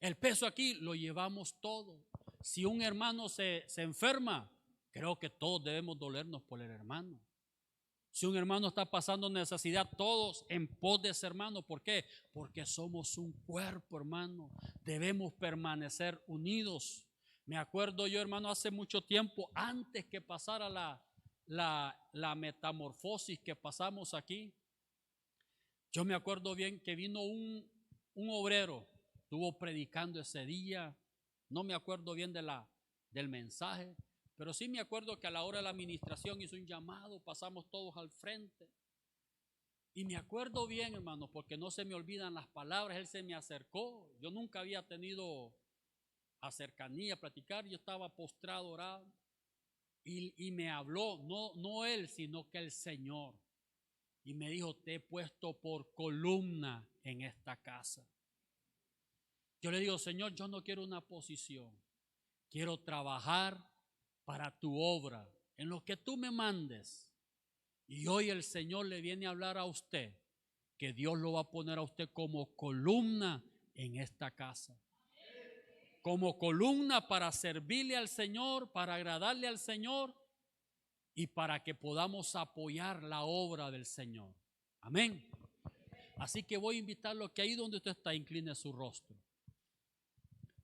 El peso aquí lo llevamos todos. Si un hermano se enferma, creo que todos debemos dolernos por el hermano. Si un hermano está pasando necesidad, todos en pos de ese hermano. ¿Por qué? Porque somos un cuerpo, hermano. Debemos permanecer unidos. Me acuerdo yo, hermano, hace mucho tiempo, antes que pasara la metamorfosis que pasamos aquí, yo me acuerdo bien que vino un obrero, estuvo predicando ese día. No me acuerdo bien del mensaje, pero sí me acuerdo que a la hora de la administración hizo un llamado, pasamos todos al frente. Y me acuerdo bien, hermano, porque no se me olvidan las palabras. Él se me acercó. Yo nunca había tenido a cercanía, a platicar. Yo estaba postrado, orado. Y me habló, no él, sino que el Señor. Y me dijo: te he puesto por columna en esta casa. Yo le digo: Señor, yo no quiero una posición. Quiero trabajar para tu obra, en lo que tú me mandes. Y hoy el Señor le viene a hablar a usted, que Dios lo va a poner a usted como columna en esta casa. Como columna para servirle al Señor, para agradarle al Señor y para que podamos apoyar la obra del Señor. Amén. Así que voy a invitarlo que ahí donde usted está, incline su rostro.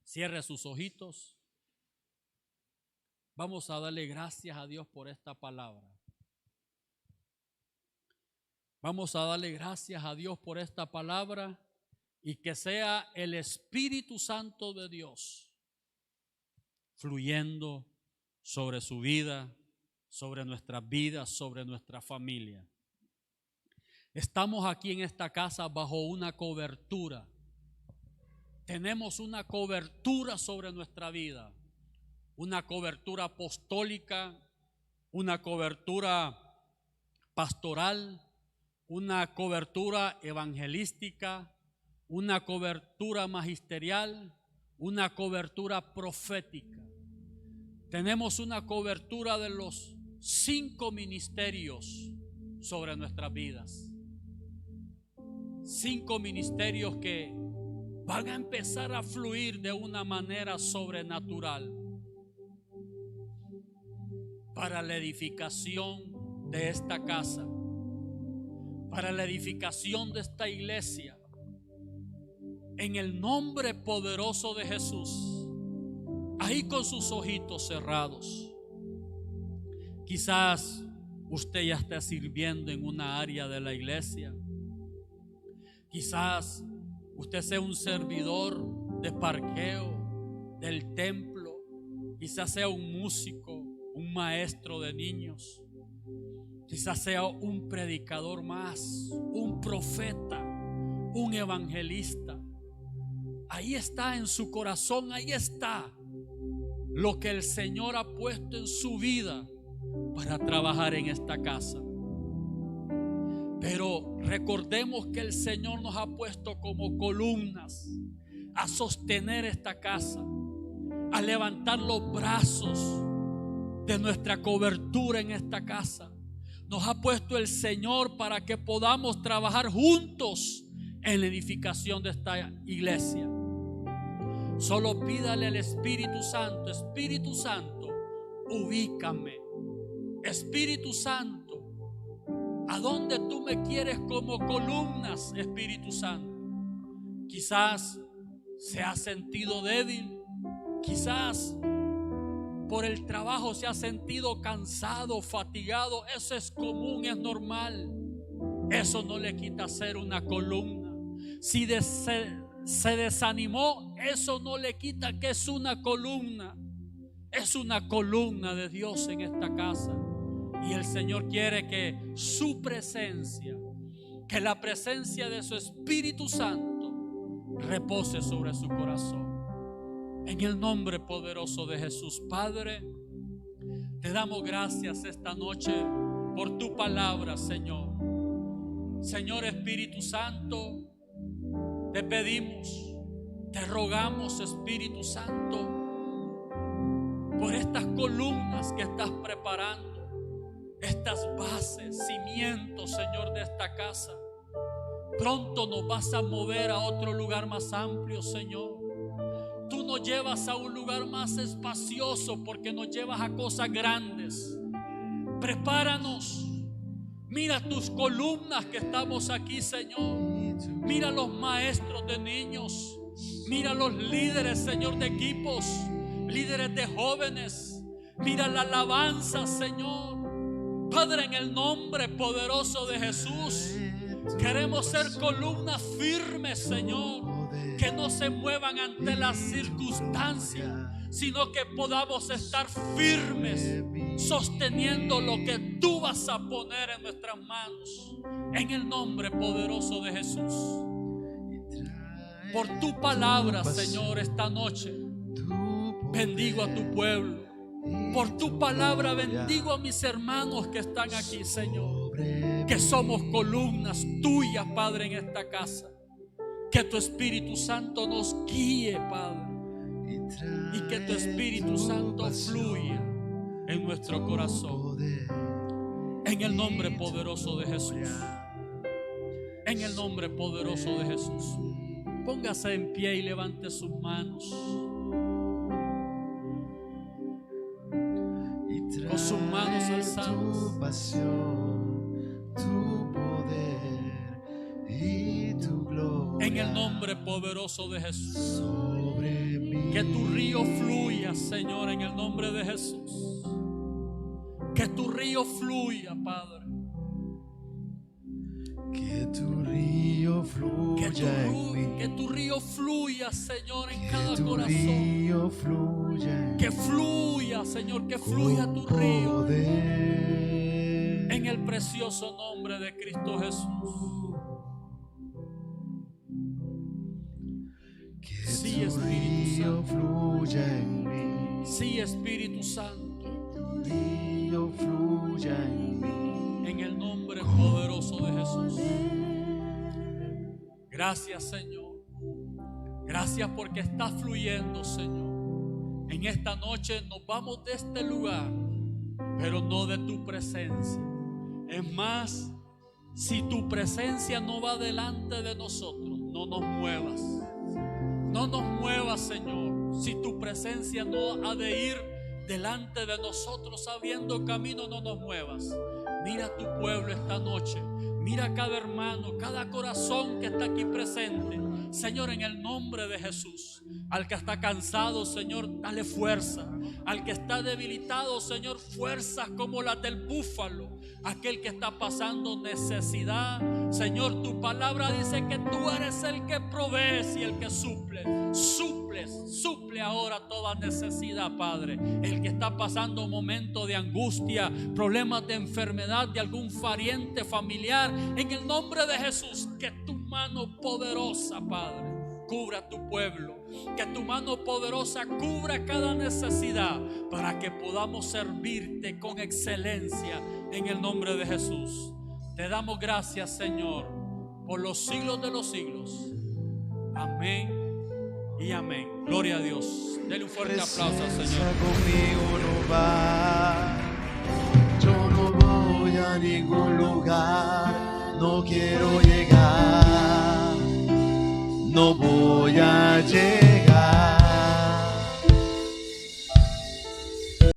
Cierre sus ojitos. Vamos a darle gracias a Dios por esta palabra. Vamos a darle gracias a Dios por esta palabra y que sea el Espíritu Santo de Dios fluyendo sobre su vida, sobre nuestras vidas, sobre nuestra familia. Estamos aquí en esta casa bajo una cobertura. Tenemos una cobertura sobre nuestra vida, una cobertura apostólica, una cobertura pastoral, una cobertura evangelística, una cobertura magisterial, una cobertura profética. Tenemos una cobertura de los 5 ministerios sobre nuestras vidas. 5 ministerios que van a empezar a fluir de una manera sobrenatural para la edificación de esta casa, para la edificación de esta iglesia. En el nombre poderoso de Jesús, ahí con sus ojitos cerrados. Quizás usted ya está sirviendo en una área de la iglesia. Quizás usted sea un servidor de parqueo del templo. Quizás sea un músico, un maestro de niños. Quizás sea un predicador más, un profeta, un evangelista. Ahí está en su corazón, ahí está lo que el Señor ha puesto en su vida para trabajar en esta casa. Pero recordemos que el Señor nos ha puesto como columnas a sostener esta casa, a levantar los brazos de nuestra cobertura en esta casa. Nos ha puesto el Señor para que podamos trabajar juntos en la edificación de esta iglesia. Solo pídale al Espíritu Santo: Espíritu Santo, ubícame. Espíritu Santo, ¿a dónde tú me quieres como columnas, Espíritu Santo? Quizás se ha sentido débil, quizás por el trabajo se ha sentido cansado, fatigado. Eso es común, es normal. Eso no le quita ser una columna. Si se desanimó, eso no le quita que es una columna. Es una columna de Dios en esta casa. Y el Señor quiere que su presencia, que la presencia de su Espíritu Santo repose sobre su corazón. En el nombre poderoso de Jesús. Padre, te damos gracias esta noche por tu palabra, Señor. Señor Espíritu Santo, te pedimos, te rogamos, Espíritu Santo, por estas columnas que estás preparando, estas bases, cimientos, Señor, de esta casa. Pronto nos vas a mover a otro lugar más amplio, Señor. Tú nos llevas a un lugar más espacioso porque nos llevas a cosas grandes. Prepáranos. Mira tus columnas que estamos aquí, Señor. Mira los maestros de niños. Mira los líderes, Señor, de equipos, líderes de jóvenes. Mira la alabanza, Señor. Padre, en el nombre poderoso de Jesús, queremos ser columnas firmes, Señor, que no se muevan ante las circunstancias, sino que podamos estar firmes, sosteniendo lo que tú vas a poner en nuestras manos. En el nombre poderoso de Jesús. Por tu palabra, Señor, esta noche bendigo a tu pueblo. Por tu palabra bendigo a mis hermanos que están aquí, Señor, que somos columnas tuyas, Padre, en esta casa. Que tu Espíritu Santo nos guíe, Padre, y que tu Espíritu Santo fluya en nuestro corazón. En el nombre poderoso de Jesús. En el nombre poderoso de Jesús. Póngase en pie y levante sus manos. Con sus manos alzadas. En el nombre poderoso de Jesús. Que tu río fluya, Señor, en el nombre de Jesús. Que tu río fluya, Padre. Que tu río fluya que tu río fluya, Señor, en cada tu corazón. Río fluya, que fluya, Señor, que fluya tu río. En el precioso nombre de Cristo Jesús. Que sí, tu Espíritu río Santo. fluya en mí. Sí, Espíritu Santo. Que tu río fluya en mí. En el nombre poderoso de Jesús. Gracias, Señor. Gracias porque está fluyendo, Señor. En esta noche nos vamos de este lugar, pero no de tu presencia. Es más, si tu presencia no va delante de nosotros, no nos muevas. No nos muevas, Señor. Si tu presencia no ha de ir delante de nosotros abriendo camino, no nos muevas. Mira a tu pueblo esta noche. Mira a cada hermano, cada corazón que está aquí presente. Señor, en el nombre de Jesús. Al que está cansado, Señor, dale fuerza. Al que está debilitado, Señor, fuerzas como las del búfalo. Aquel que está pasando necesidad, Señor, tu palabra dice que tú eres el que provees y el que suple. Suple ahora toda necesidad, Padre. El que está pasando un momento de angustia, problemas de enfermedad de algún pariente familiar, en el nombre de Jesús, que tu mano poderosa, Padre, cubra a tu pueblo. Que tu mano poderosa cubra cada necesidad para que podamos servirte con excelencia en el nombre de Jesús. Te damos gracias, Señor, por los siglos de los siglos. Amén y amén. Gloria a Dios. Denle un fuerte aplauso al Señor. Conmigo no va. Yo no voy a ningún lugar. No quiero llegar. No voy a